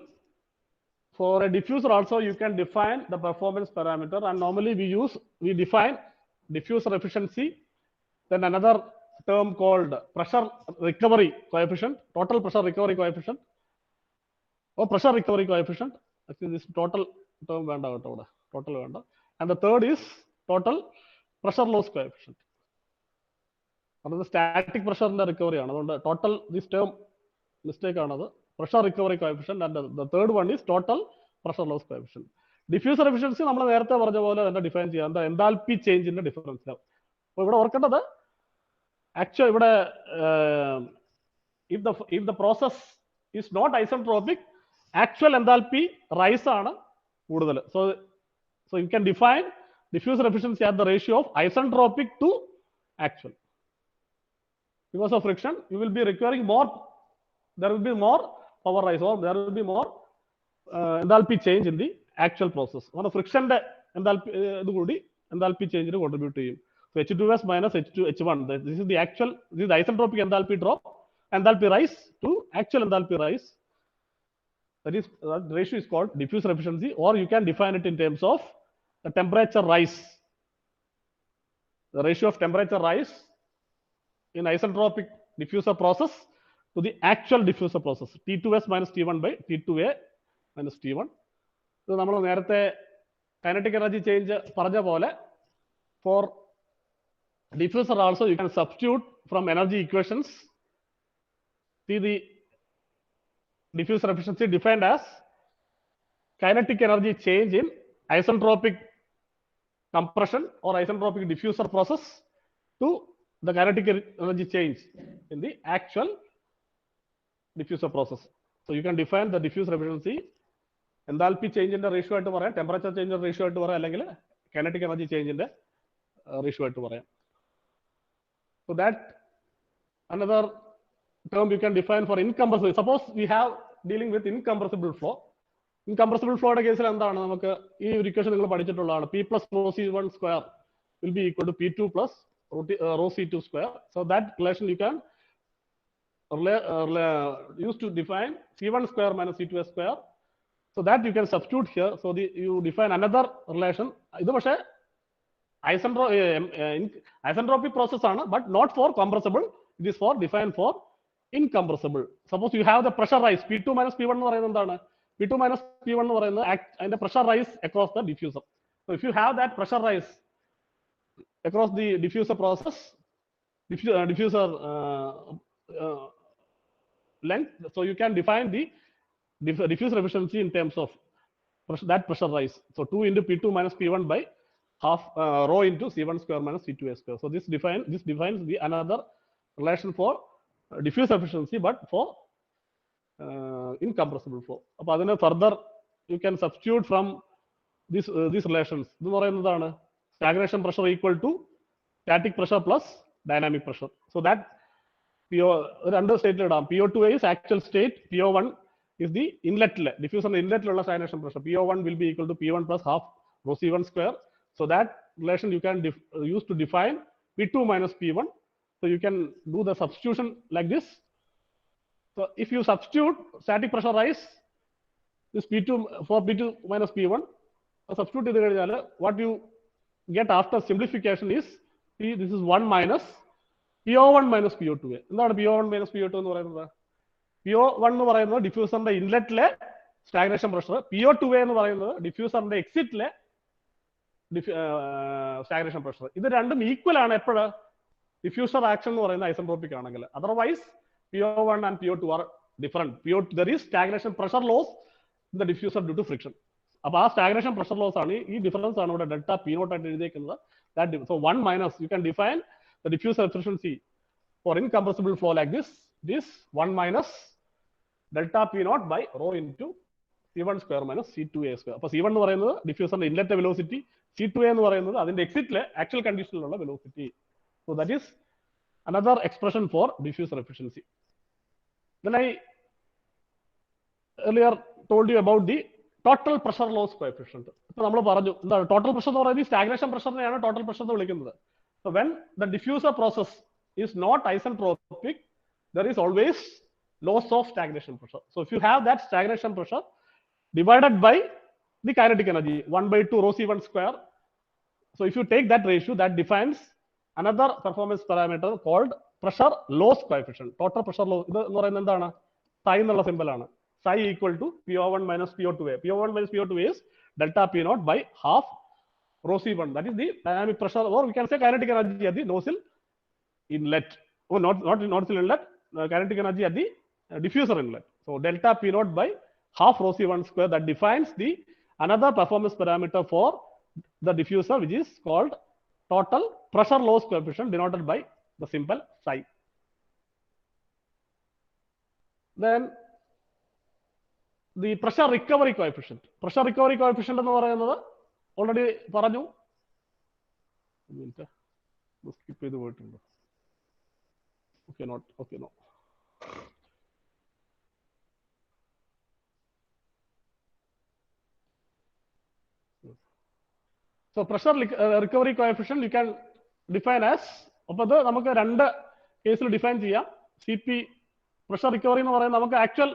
Speaker 1: for a diffuser also you can define the performance parameter, and normally we define diffuser efficiency, then another term called pressure recovery coefficient, total pressure recovery coefficient, or pressure recovery coefficient. Actually, this total term total venda. And the third is total pressure loss coefficient. Another static pressure in the recovery. Total this term mistake another pressure recovery coefficient, and the third one is total pressure loss coefficient. Diffuser efficiency നമ്മൾ നേരത്തെ പറഞ്ഞ പോലെ തന്നെ ഡിഫൈൻ ചെയ്യാം. The enthalpy change in the difference. അപ്പോൾ ഇവിടെ ഓർക്കേണ്ടത് ആക്ച്വൽ ഇവിടെ if the process is not isentropic, actual enthalpy rise ആണ് കൂടുതൽ. So you can define diffuser efficiency at the ratio of isentropic to actual. Because of friction, you will be requiring more. There will be more power rise, or there will be more enthalpy change in the actual process. On the friction enthalpy change contribute to you. So H2S minus H1. This is the actual. This is the isentropic enthalpy drop, enthalpy rise to actual enthalpy rise. That ratio is called diffuser efficiency, or you can define it in terms of the temperature rise. The ratio of temperature rise in isentropic diffuser process to the actual diffuser process, T2S minus T1 by T2A minus T1. So നമ്മൾ നേരത്തെ kinetic energy change പറഞ്ഞ പോലെ for diffuser also you can substitute from energy equations. See the diffuser efficiency defined as kinetic energy change in isentropic compression or isentropic diffuser process to the kinetic energy change in the actual diffuser process. So you can define the diffuser efficiency enthalpy change in the ratio ആയിട്ട് പറയാം, temperature change in the ratio ആയിട്ട് പറയാം, അല്ലെങ്കിൽ kinetic energy change in the ratio ആയിട്ട് പറയാം. So that another term you can define for incompressible. Suppose we have dealing with incompressible flow. Incompressible flow യുടെ കേസിൽ എന്താണ്, നമുക്ക് ഈ ഒരു ഇക്വേഷൻ നിങ്ങൾ പഠിച്ചിട്ടുള്ളതാണ്. P plus rho C1 square will be equal to P2 plus rho C2 square. So that relation you can use to define C1 square minus C2S square. So that you can substitute here. So you define another relation. ഇത് പക്ഷേ isentropic process ആണ്, but not for compressible. It is for defined for incompressible. Suppose you have the pressure rise P2 minus P1 എന്ന് പറയുന്നത് എന്താണ്, P2 minus P1 എന്ന് പറയുന്നത് അതിന്റെ pressure rise across the diffuser. So if you have that pressure rise across the diffuser process, diffuser length, so you can define the diffuser efficiency in terms of that pressure rise. So 2 into P2 minus P1 by half rho into C1 square minus C2A square. So this defines the another relation for diffuser efficiency, but for incompressible flow. അപ്പോൾ അതിന് further you can substitute from these relations. ഇതെന്ന് പറയുന്നതാണ് stagnation pressure equal to static pressure plus dynamic pressure. So that രണ്ട് സ്റ്റേറ്റിൽ ഇടാം. PO2 is actual state, PO1 is the inlet diffuser inlet stagnation pressure. PO1 will be equal to P1 plus half rho C1 square. So that relation you can use to define P2 minus P1. So you can do the substitution like this. So if you substitute static pressure rise, this P2 for P2 minus P1, substitute what you get after simplification is this is 1 minus PO1 minus PO2. എന്താണ് PO1 minus PO2 എന്ന് പറയുന്നത്? PO1 എന്ന് പറയുന്നത് ഡിഫ്യൂസറിന്റെ ഇൻലെറ്റിലെ സ്റ്റാഗ്നേഷൻ പ്രഷർ, PO2 എന്ന് പറയുന്നത് ഡിഫ്യൂസറിന്റെ എക്സിറ്റിലെ സ്റ്റാഗ്നേഷൻ പ്രഷർ. ഇത് രണ്ടും ഈക്വൽ ആണ് എപ്പോഴും ഡിഫ്യൂസർ ആക്ഷൻ എന്ന് പറയുന്ന ഐസെൻട്രോപിക് ആണെങ്കിൽ. Otherwise PO1 and PO2 are different. There is stagnation pressure loss in the diffuser due to friction. അപ്പോൾ ആ സ്റ്റാഗ്നേഷൻ പ്രഷർ ലോസ് ആണ് ഈ ഡിഫറൻസ് ആണ് ഇവിടെ ഡെൽറ്റ പി നോട്ട് ആയിട്ട് എഴുതിയിരിക്കുന്നത്. So 1 minus you can define the diffuser efficiency for incompressible flow like this. This 1 minus delta P naught by rho into C1 square minus C2A square. അപ്പോൾ C1 എന്ന് പറയുന്നത് ഡിഫ്യൂസറിന്റെ ഇൻലെറ്റ് വെലോസിറ്റി, C2A എന്ന് പറയുന്നത് അതിന്റെ എക്സിറ്റിലെ ആക്ച്വൽ കണ്ടീഷനിലുള്ള velocity. So that is another expression for diffuser efficiency. Then I earlier told you about the total pressure loss coefficient. ഇപ്പോൾ നമ്മൾ പറഞ്ഞു എന്താണ് ടോട്ടൽ പ്രഷർ എന്ന് പറയുന്നത് സ്റ്റാഗ്നേഷൻ പ്രഷറിനെയാണ് ടോട്ടൽ പ്രഷർ എന്ന് വിളിക്കുന്നത്. So when the diffuser process is not isentropic, there is always loss of stagnation pressure. So if you have that stagnation pressure divided by the kinetic energy 1/2 rho C1 square. So if you take that ratio, that defines another performance parameter called pressure loss coefficient. Total pressure loss ഇത് എന്ന് പറയുന്നത് എന്താണ്? psi എന്നുള്ള സിമ്പൽ ആണ്. psi equal to PO1 minus PO2A. PO1 minus PO2A is delta P naught by half rho C1. That is the dynamic pressure, or we can say kinetic energy at the nozzle inlet. Oh, not nozzle inlet, kinetic energy at the diffuser inlet. So delta P naught by half rho C1 square, that defines the another performance parameter for the diffuser, which is called total pressure loss coefficient, denoted by the symbol psi. Then the pressure recovery coefficient. Pressure recovery coefficient എന്ന് പറയുന്നത് ഓൾറെഡി പറഞ്ഞു. സ്കിപ്പ് ചെയ്ത് പോയിട്ടുണ്ട്. Okay, not okay, no. So pressure recovery coefficient you can define as, അപ്പോൾ അത് നമുക്ക് രണ്ട് കേസിൽ ഡിഫൈൻ ചെയ്യാം. CP pressure recovery എന്ന് പറയുന്നത് നമുക്ക് ആക്ച്വൽ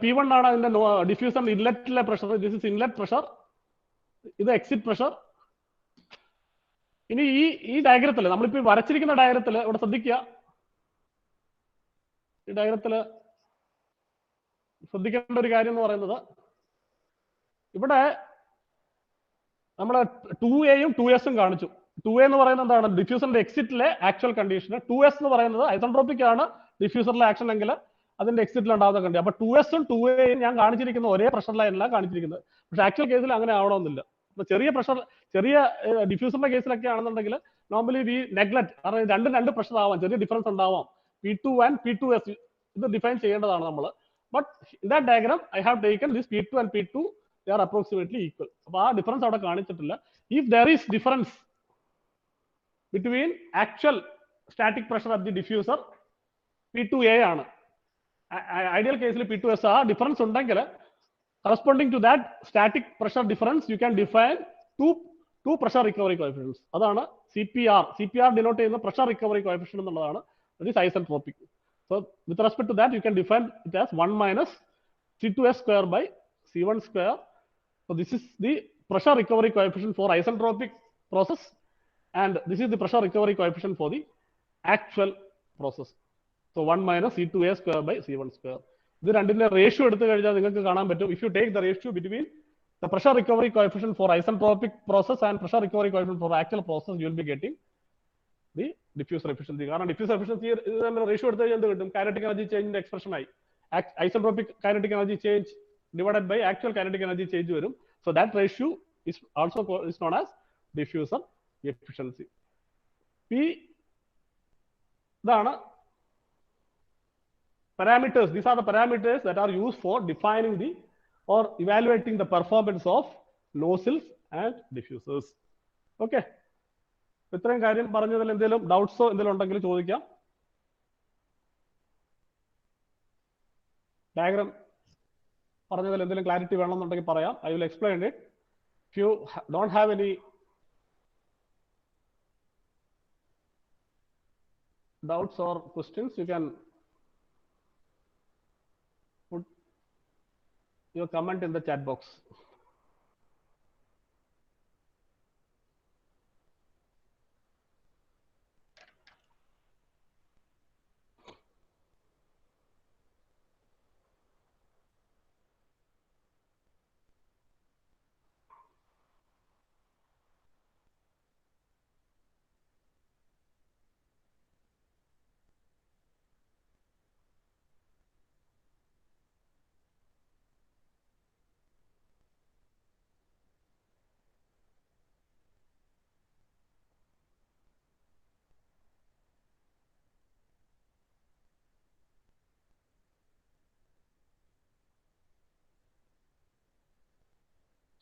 Speaker 1: P1 ആണ് അതിന്റെ ഡിഫ്യൂസർ ഇൻലെറ്റിലെ pressure. This is inlet pressure, ഇത് എക്സിറ്റ് പ്രഷർ. ഇനി ഈ ഡയഗ്രത്തിൽ നമ്മളിപ്പോ വരച്ചിരിക്കുന്ന ഡയഗ്രത്തിൽ ഇവിടെ ശ്രദ്ധിക്കുക, ഈ ഡയഗ്രത്തിൽ ശ്രദ്ധിക്കേണ്ട ഒരു കാര്യം എന്ന് പറയുന്നത് ഇവിടെ നമ്മൾ 2Aയും 2Sഉം കാണിച്ചു. 2A എന്ന് പറയുന്നത് എന്താണ്? ഡിഫ്യൂസറിന്റെ എക്സിറ്റിലെ ആക്ച്വൽ കണ്ടീഷൻ. 2S എന്ന് പറയുന്നത് ഐസെൻട്രോപിക് ആണ് ഡിഫ്യൂസറിലെ ആക്ഷൻ എങ്കിൽ അതിന്റെ എക്സിറ്റിൽ ഉണ്ടാകുന്ന കണ്ടീഷൻ. അപ്പൊ 2Sഉം 2Aയും ഞാൻ കാണിച്ചിരിക്കുന്ന ഒരേ പ്രഷർ ലൈനിലാണ് കാണിച്ചിരിക്കുന്നത്. പക്ഷെ ആക്ച്വൽ കേസിൽ അങ്ങനെ ആവണമെന്നില്ല. അപ്പൊ ചെറിയ ഡിഫ്യൂസറിന്റെ കേസിലൊക്കെ ആണെന്നുണ്ടെങ്കിൽ നോർമലി വി നെഗ്ലക്ട്, കാരണം രണ്ട് പ്രഷർ ആവാം, ചെറിയ ഡിഫറൻസ് ഉണ്ടാവാം. P2 and P2S ഇത് ഡിഫൈൻ ചെയ്യേണ്ടതാണ് നമ്മൾ. But in that diagram I have taken this P2 and P2, they are approximately equal. അപ്പൊ ആ ഡിഫറൻസ് അവിടെ കാണിച്ചിട്ടില്ല. If there is difference between actual static pressure at the diffuser, P2A ആണ്. ഐഡിയൽ കേസിൽ P2S ആ ഡിഫറൻസ് ഉണ്ടെങ്കിൽ corresponding to that static pressure difference you can define two pressure recovery coefficients. അതാണ് CPR denote ചെയ്യുന്ന pressure recovery coefficient എന്നുള്ളതാണ്. That is isentropic. So with respect to that you can define it as 1 minus C2S square by C1 square. So this is the pressure recovery coefficient for isentropic process, and this is the pressure recovery coefficient for the actual process. So 1 minus C2A square by C1 square. ഇത് രണ്ടിന്റെ റേഷ്യോ എടുത്തു കഴിഞ്ഞാൽ നിങ്ങൾക്ക് കാണാൻ പറ്റും. If you take the ratio between the pressure recovery coefficient for isentropic process and pressure recovery coefficient for actual process, you will be getting the diffuser efficiency. കാരണം ഡിഫ്യൂസർ എഫിഷ്യൻസി റേഷ്യോ എടുത്തു കഴിഞ്ഞാൽ എന്ത് കിട്ടും? കൈനറ്റിക് എനർജി ചേഞ്ചിന്റെ എക്സ്പ്രഷൻ ആയി. Isentropic kinetic energy change divided by actual kinetic energy change വരും. So that ratio is also is known as diffuser efficiency. ഇതാണ് parameters. These are the parameters that are used for defining the or evaluating the performance of nozzles and diffusers. Okay. ഇത്രയും കാര്യം പറഞ്ഞതിൽ എന്തെങ്കിലും ഡൗട്ട്സോ എന്തെങ്കിലും ഉണ്ടെങ്കിൽ ചോദിക്കാം. ഡയഗ്രാം പറഞ്ഞതിൽ എന്തെങ്കിലും ക്ലാരിറ്റി വേണമെന്നുണ്ടെങ്കിൽ പറയാം. I will explain it. If you don't have any doubts or questions, you can put your comment in the chat box.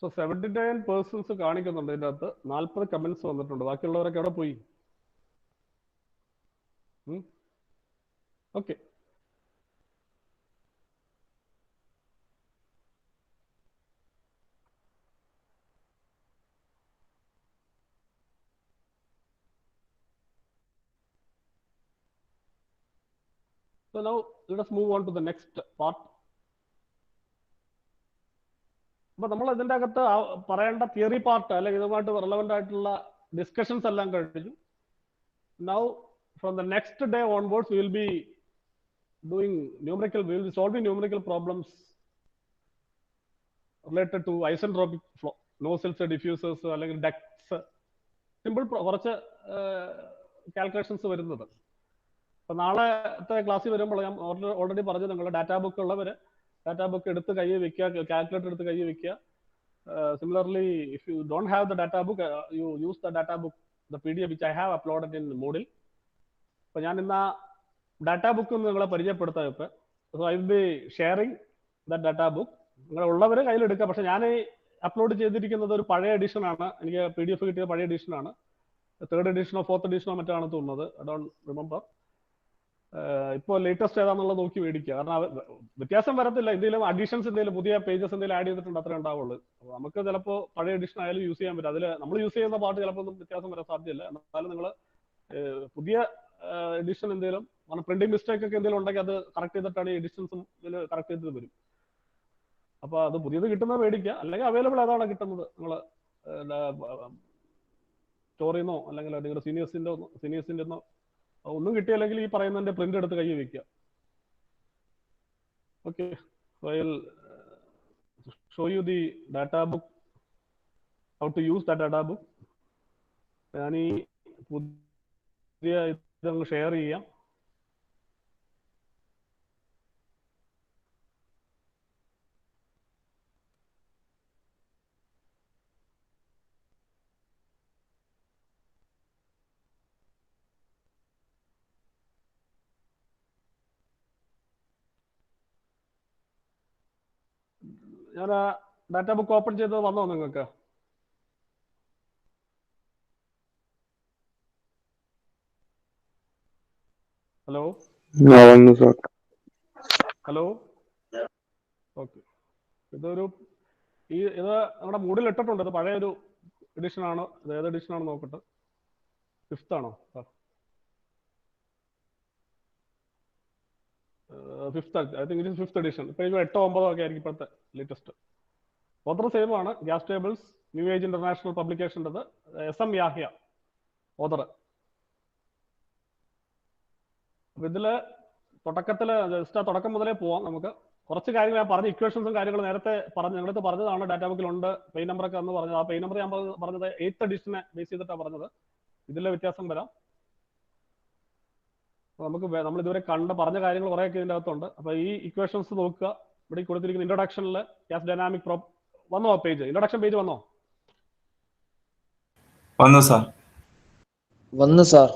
Speaker 1: So 79 persons കാണിക്കുന്നുണ്ട് ഇതിൻ്റെ അകത്ത്. 40 കമന്റ്സ് വന്നിട്ടുണ്ട്. ബാക്കിയുള്ളവരൊക്കെ എവിടെ പോയി? Okay. So now let us move on to the next part. അപ്പൊ നമ്മൾ ഇതിൻ്റെ അകത്ത് പറയേണ്ട തിയറി പാർട്ട് അല്ലെങ്കിൽ ഇതുമായിട്ട് റിലവൻ്റ് ആയിട്ടുള്ള ഡിസ്കഷൻസ് എല്ലാം കഴിഞ്ഞു. Now from the next day onwards we will be doing numerical, we will be solving numerical problems related to isentropic flow, nozzles, diffusers അല്ലെങ്കിൽ ducts, സിമ്പിൾ കുറച്ച് കാൽക്കുലേഷൻസ് വരുന്നത്. അപ്പൊ നാളത്തെ ക്ലാസ്സിൽ വരുമ്പോൾ ഞാൻ ഓൾറെഡി പറഞ്ഞു, നിങ്ങളുടെ ഡാറ്റാ ബുക്ക് ഉള്ളവർ ഡാറ്റാ ബുക്ക് എടുത്ത് കൈ വെക്കുക, കാൽക്കുലേറ്റർ എടുത്ത് കൈ വെക്കുക. Similarly, if you don't have the data book, you use the data book, the PDF which I have uploaded in Moodle. അപ്പോൾ ഞാൻ ഇന്ന് ആ ഡാറ്റാ ബുക്ക് നിങ്ങളെ പരിചയപ്പെടുത്താം ഇപ്പം. So I will be sharing the data book. നിങ്ങളുള്ളവർ കയ്യിലെടുക്കുക. പക്ഷെ ഞാൻ അപ്ലോഡ് ചെയ്തിരിക്കുന്നത് ഒരു പഴയ എഡിഷൻ ആണ്. എനിക്ക് PDF കിട്ടിയ പഴയ എഡിഷൻ ആണ്. 3rd എഡിഷനോ 4th എഡിഷനോ മറ്റാണ് തോന്നുന്നത്. I don't remember. ഇപ്പോൾ ലേറ്റസ്റ്റ് ഏതാണെന്നുള്ളത് നോക്കി മേടിക്കുക. കാരണം വ്യത്യാസം വരത്തില്ല. എന്തെങ്കിലും അഡീഷൻസ്, എന്തെങ്കിലും പുതിയ പേജസ് എന്തെങ്കിലും ആഡ് ചെയ്തിട്ടുണ്ട്, അത്രേ ഉണ്ടാവുള്ളൂ. അപ്പോൾ നമുക്ക് ചിലപ്പോൾ പഴയ എഡിഷൻ ആയാലും യൂസ് ചെയ്യാൻ പറ്റും. അതിൽ നമ്മൾ യൂസ് ചെയ്യുന്ന പാർട്ട് ചിലപ്പോൾ ഒന്നും വ്യത്യാസം വരാൻ സാധ്യതയില്ല. എന്നാലും നിങ്ങൾ പുതിയ എഡിഷൻ എന്തെങ്കിലും പ്രിന്റിംഗ് മിസ്റ്റേക്ക് ഒക്കെ എന്തെങ്കിലും ഉണ്ടെങ്കിൽ അത് കറക്റ്റ് ചെയ്തിട്ടാണ് ഈ എഡിഷൻസും ഇതിൽ കറക്റ്റ് ചെയ്തിട്ട് വരും. അപ്പോൾ അത് പുതിയത് കിട്ടുന്നത് മേടിക്കുക. അല്ലെങ്കിൽ അവൈലബിൾ ഏതാണ് കിട്ടുന്നത് നിങ്ങൾ സ്റ്റോറിൽ നിന്നോ അല്ലെങ്കിൽ നിങ്ങളുടെ സീനിയേഴ്സിൻ്റെ ഒന്നോ ഒന്നും കിട്ടിയില്ലെങ്കിൽ ഈ പറയുന്നതിന്റെ പ്രിന്റ് എടുത്ത് കൈ വെക്കുക. Okay. So I will show you the data book, how to use the data book. ഞാൻ ഈ പുതിയ ഇതങ്ങ് ഷെയർ ചെയ്യാം. ഞാൻ ആ ഡാറ്റാ ബുക്ക് ഓപ്പൺ ചെയ്തത് വന്നോ നിങ്ങൾക്ക്? Hello hello. ഓക്കെ. ഇത് നമ്മുടെ മൂഡിൽ ഇട്ടിട്ടുണ്ട്. ഇത് പഴയ ഒരു എഡിഷൻ ആണ്. ഇത് ഏത് എഡിഷൻ ആണ് നോക്കട്ടെ. 5th ആണോ? 5th, I think it is 5th edition. ഇപ്പൊ 8 9 ഒക്കെ ആയിരിക്കും ഇപ്പോഴത്തെ ലേറ്റസ്റ്റ്. ഓതർ സെയിം ആണ്. Gas tables, new age international publication. SM Yahya author. അപ്പൊ ഇതില് തുടക്കത്തില് ജസ്റ്റ് ആ തുടക്കം മുതലേ പോവാം. നമുക്ക് കുറച്ച് കാര്യങ്ങൾ ഞാൻ പറഞ്ഞ ഇക്വേഷൻസും കാര്യങ്ങളും നേരത്തെ ഞങ്ങളടുത്ത് പറഞ്ഞതാണ്. ഡാറ്റാ ബുക്കിലുണ്ട്. പെയിൻ നമ്പർ ഒക്കെ അന്ന് പറഞ്ഞത്. ആ പെയിൻ നമ്പർ ഞാൻ പറഞ്ഞത് 8th എഡിഷനെ ബേസ് ചെയ്തിട്ടാണ് പറഞ്ഞത്. ഇതിലെ വ്യത്യാസം വരാം. നമ്മൾ ഇതുവരെ പറഞ്ഞ കാര്യങ്ങൾ കുറേയൊക്കെ ഇതിൻ്റെ അകത്തുണ്ട്. അപ്പൊ ഈ ഇക്വേഷൻസ് നോക്കുക. ഇവിടെ കൊടുത്തിരിക്കുന്ന ഇൻട്രൊഡക്ഷനിൽ ഗ്യാസ് ഡൈനാമിക് വന്നോ പേജ്? ഇൻട്രൊഡക്ഷൻ പേജ് വന്നോ?
Speaker 3: വന്നു സാർ.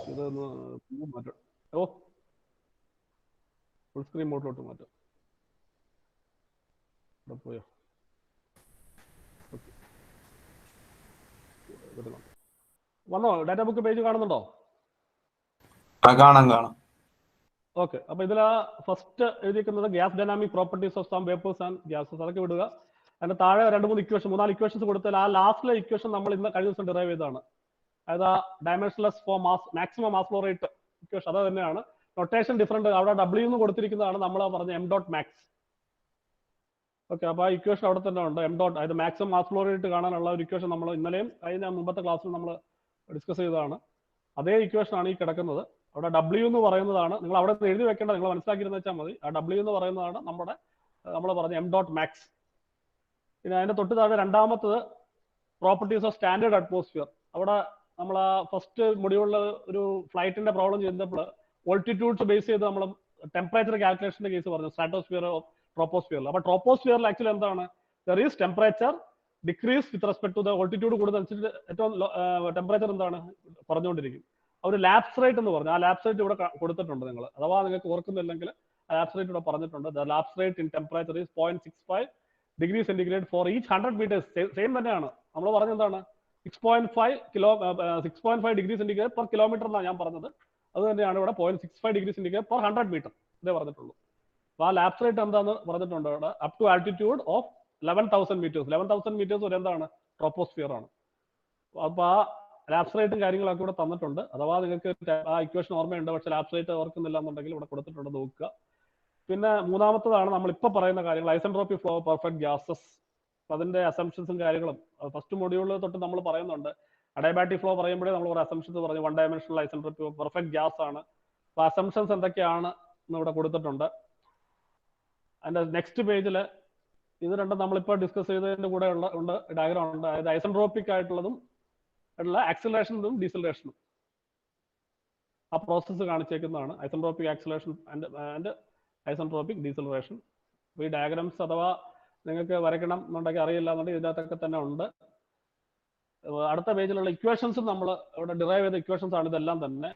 Speaker 1: ഓ ഫുൾ സ്ക്രീൻ മോഡിലോട്ട് മാറ്റാം. ഇവിടെ പോയോ? വന്നോ? ഡാറ്റാ ബുക്ക് പേജ് കാണുന്നുണ്ടോ?
Speaker 3: കാണാം.
Speaker 1: ഓക്കെ, അപ്പൊ ഇതിൽ ഫസ്റ്റ് എഴുതിയിരിക്കുന്നത് gas dynamic properties of some vapours and gases, അതൊക്കെ വിടുക. അതിന്റെ താഴെ 2-3 ഇക്വേഷൻസ് കൊടുത്താൽ ആ ലാസ്റ്റിലെ ഇക്വേഷൻ നമ്മൾ ഇന്ന് കഴിഞ്ഞ ദിവസം ഡിറൈവ് ചെയ്തതാണ്. അതായത് dimensionless four mass maximum mass flow rate equation അത് തന്നെയാണ്. നൊട്ടേഷൻ ഡിഫറെന്റ്, അവിടെ W എന്ന് കൊടുത്തിരിക്കുന്നതാണ് നമ്മൾ പറഞ്ഞ എം ഡോട്ട് മാക്സ്. ഓക്കെ, അപ്പൊ ആ ഇക്വേഷൻ അവിടെ തന്നെ ഉണ്ട്. എം ഡോട്ട്, അതായത് മാക്സിമം മാസ് ഫ്ലോ റേറ്റ് കാണാനുള്ള ഒരു ഇക്വേഷൻ നമ്മൾ ഇന്നലെയും കഴിഞ്ഞ മുമ്പത്തെ ക്ലാസ്സിൽ നമ്മൾ ഡിസ്കസ് ചെയ്തതാണ്. അതേ ഇക്വേഷൻ ആണ് ഈ കിടക്കുന്നത്. അവിടെ W എന്ന് പറയുന്നതാണ്, നിങ്ങൾ അവിടെ എഴുതി വെക്കേണ്ടത്, നിങ്ങൾ മനസ്സിലാക്കിയിരുന്ന വെച്ചാൽ മതി. ആ W എന്ന് പറയുന്നതാണ് നമ്മൾ പറഞ്ഞ എം ഡോട്ട് മാക്സ്. പിന്നെ അതിന്റെ തൊട്ട് താഴെ രണ്ടാമത്തത് പ്രോപ്പർട്ടീസ് ഓഫ് സ്റ്റാൻഡേർഡ് അറ്റ്മോസ്ഫിയർ. അവിടെ നമ്മൾ ആ ഫസ്റ്റ് മൊഡ്യൂളിൽ ഒരു ഫ്ലൈറ്റിന്റെ പ്രോബ്ലം ചെയ്തപ്പോൾ ഓൾട്ടിറ്റ്യൂഡ്സ് ബേസ് ചെയ്ത് നമ്മൾ ടെമ്പറേച്ചർ കാൽക്കുലേഷന്റെ കേസ് പറഞ്ഞു, സ്ട്രാറ്റോസ്ഫിയർ, ട്രോപ്പോസ്ഫിയറിൽ. അപ്പൊ ട്രോപ്പോസ്ഫിയറിൽ ആക്ച്വലി എന്താണ്, there is temperature decrease with respect to the altitude കൂടുന്നതനുസരിച്ച് ഏറ്റവും ടെമ്പറേച്ചർ എന്താണ് കുറഞ്ഞുകൊണ്ടിരിക്കും. ഒരു ലാപ്സ് റേറ്റ് എന്ന് പറഞ്ഞു, ആ ലാപ്സ് റേറ്റ് ഇവിടെ കൊടുത്തിട്ടുണ്ട്. നിങ്ങൾ അഥവാ നിങ്ങൾക്ക് ഓർക്കുന്നില്ലെങ്കിൽ ലാപ്സ് റേറ്റ് ഇവിടെ പറഞ്ഞിട്ടുണ്ട്. The lapse rate in temperature is 0.65 degree centigrade for each 100 metres. Same തന്നെയാണ് നമ്മൾ പറഞ്ഞെന്താണ്, 6.5 ഡിഗ്രി സെന്റിഗ്രേഡ് പെർ കിലോമീറ്റർ എന്നാണ് ഞാൻ പറഞ്ഞത്. അത് തന്നെയാണ് ഇവിടെ 0.65 ഡിഗ്രി സെന്റിഗ്രേഡ് പെർ 100 മീറ്റർ ഇതേ പറഞ്ഞിട്ടുള്ളൂ. അപ്പൊ ആ ലാപ്സ് റേറ്റ് എന്താന്ന് പറഞ്ഞിട്ടുണ്ട് ഇവിടെ, up to altitude of 11,000 metres. 11,000 metres ഒരു എന്താണ്, ട്രോപ്പോസ്ഫിയർ ആണ്. അപ്പൊ ആ ലാപ്സ് റേറ്റും കാര്യങ്ങളൊക്കെ ഇവിടെ തന്നിട്ടുണ്ട്. അഥവാ നിങ്ങൾക്ക് ആ ഇക്വേഷൻ ഓർമ്മയുണ്ട്, പക്ഷെ ലാപ്സ് റേറ്റ് ഓർക്കുന്നില്ല എന്നുണ്ടെങ്കിൽ ഇവിടെ കൊടുത്തിട്ടുണ്ട്, നോക്കുക. പിന്നെ മൂന്നാമത്തതാണ് നമ്മൾ ഇപ്പൊ പറയുന്ന കാര്യങ്ങൾ, ഐസെൻട്രോപിക് ഫ്ലോ പെർഫെക്റ്റ് ഗ്യാസസ്. അതിന്റെ അസംഷൻസും കാര്യങ്ങളും ഫസ്റ്റ് മൊഡ്യൂളിൽ തൊട്ട് നമ്മൾ പറയുന്നുണ്ട്. അഡയബാറ്റിക് ഫ്ലോ പറയുമ്പോഴേ നമ്മൾ ഒരു അസംഷൻസ് പറഞ്ഞു, 1 ഡയമെൻഷണൽ ഐസെൻട്രോപിക് പെർഫെക്റ്റ് ഗ്യാസ് ആണ്. അപ്പൊ അസംഷൻസ് എന്തൊക്കെയാണ് എന്ന് ഇവിടെ കൊടുത്തിട്ടുണ്ട്. അതിന്റെ നെക്സ്റ്റ് പേജിൽ ഇത് രണ്ടും നമ്മളിപ്പോൾ ഡിസ്കസ് ചെയ്തതിന്റെ കൂടെ ഉണ്ട് ഡയഗ്രാം ഉണ്ട്. അതായത് ഐസെൻട്രോപിക് ആയിട്ടുള്ളതും ആക്സിലറേഷനും ഡീസലറേഷനും ആ പ്രോസസ്സ് കാണിച്ചേക്കുന്നതാണ്. Isentropic acceleration and isentropic deceleration. ഈ ഡയഗ്രാംസ് അഥവാ നിങ്ങൾക്ക് വരയ്ക്കണം എന്നുണ്ടെങ്കിൽ അറിയില്ല എന്നുണ്ടെങ്കിൽ ഇതിനകത്തൊക്കെ തന്നെ ഉണ്ട്. അടുത്ത പേജിലുള്ള ഇക്വേഷൻസും നമ്മൾ ഇവിടെ ഡിറൈവ് ചെയ്ത ഇക്വേഷൻസ് ആണ് ഇതെല്ലാം തന്നെ.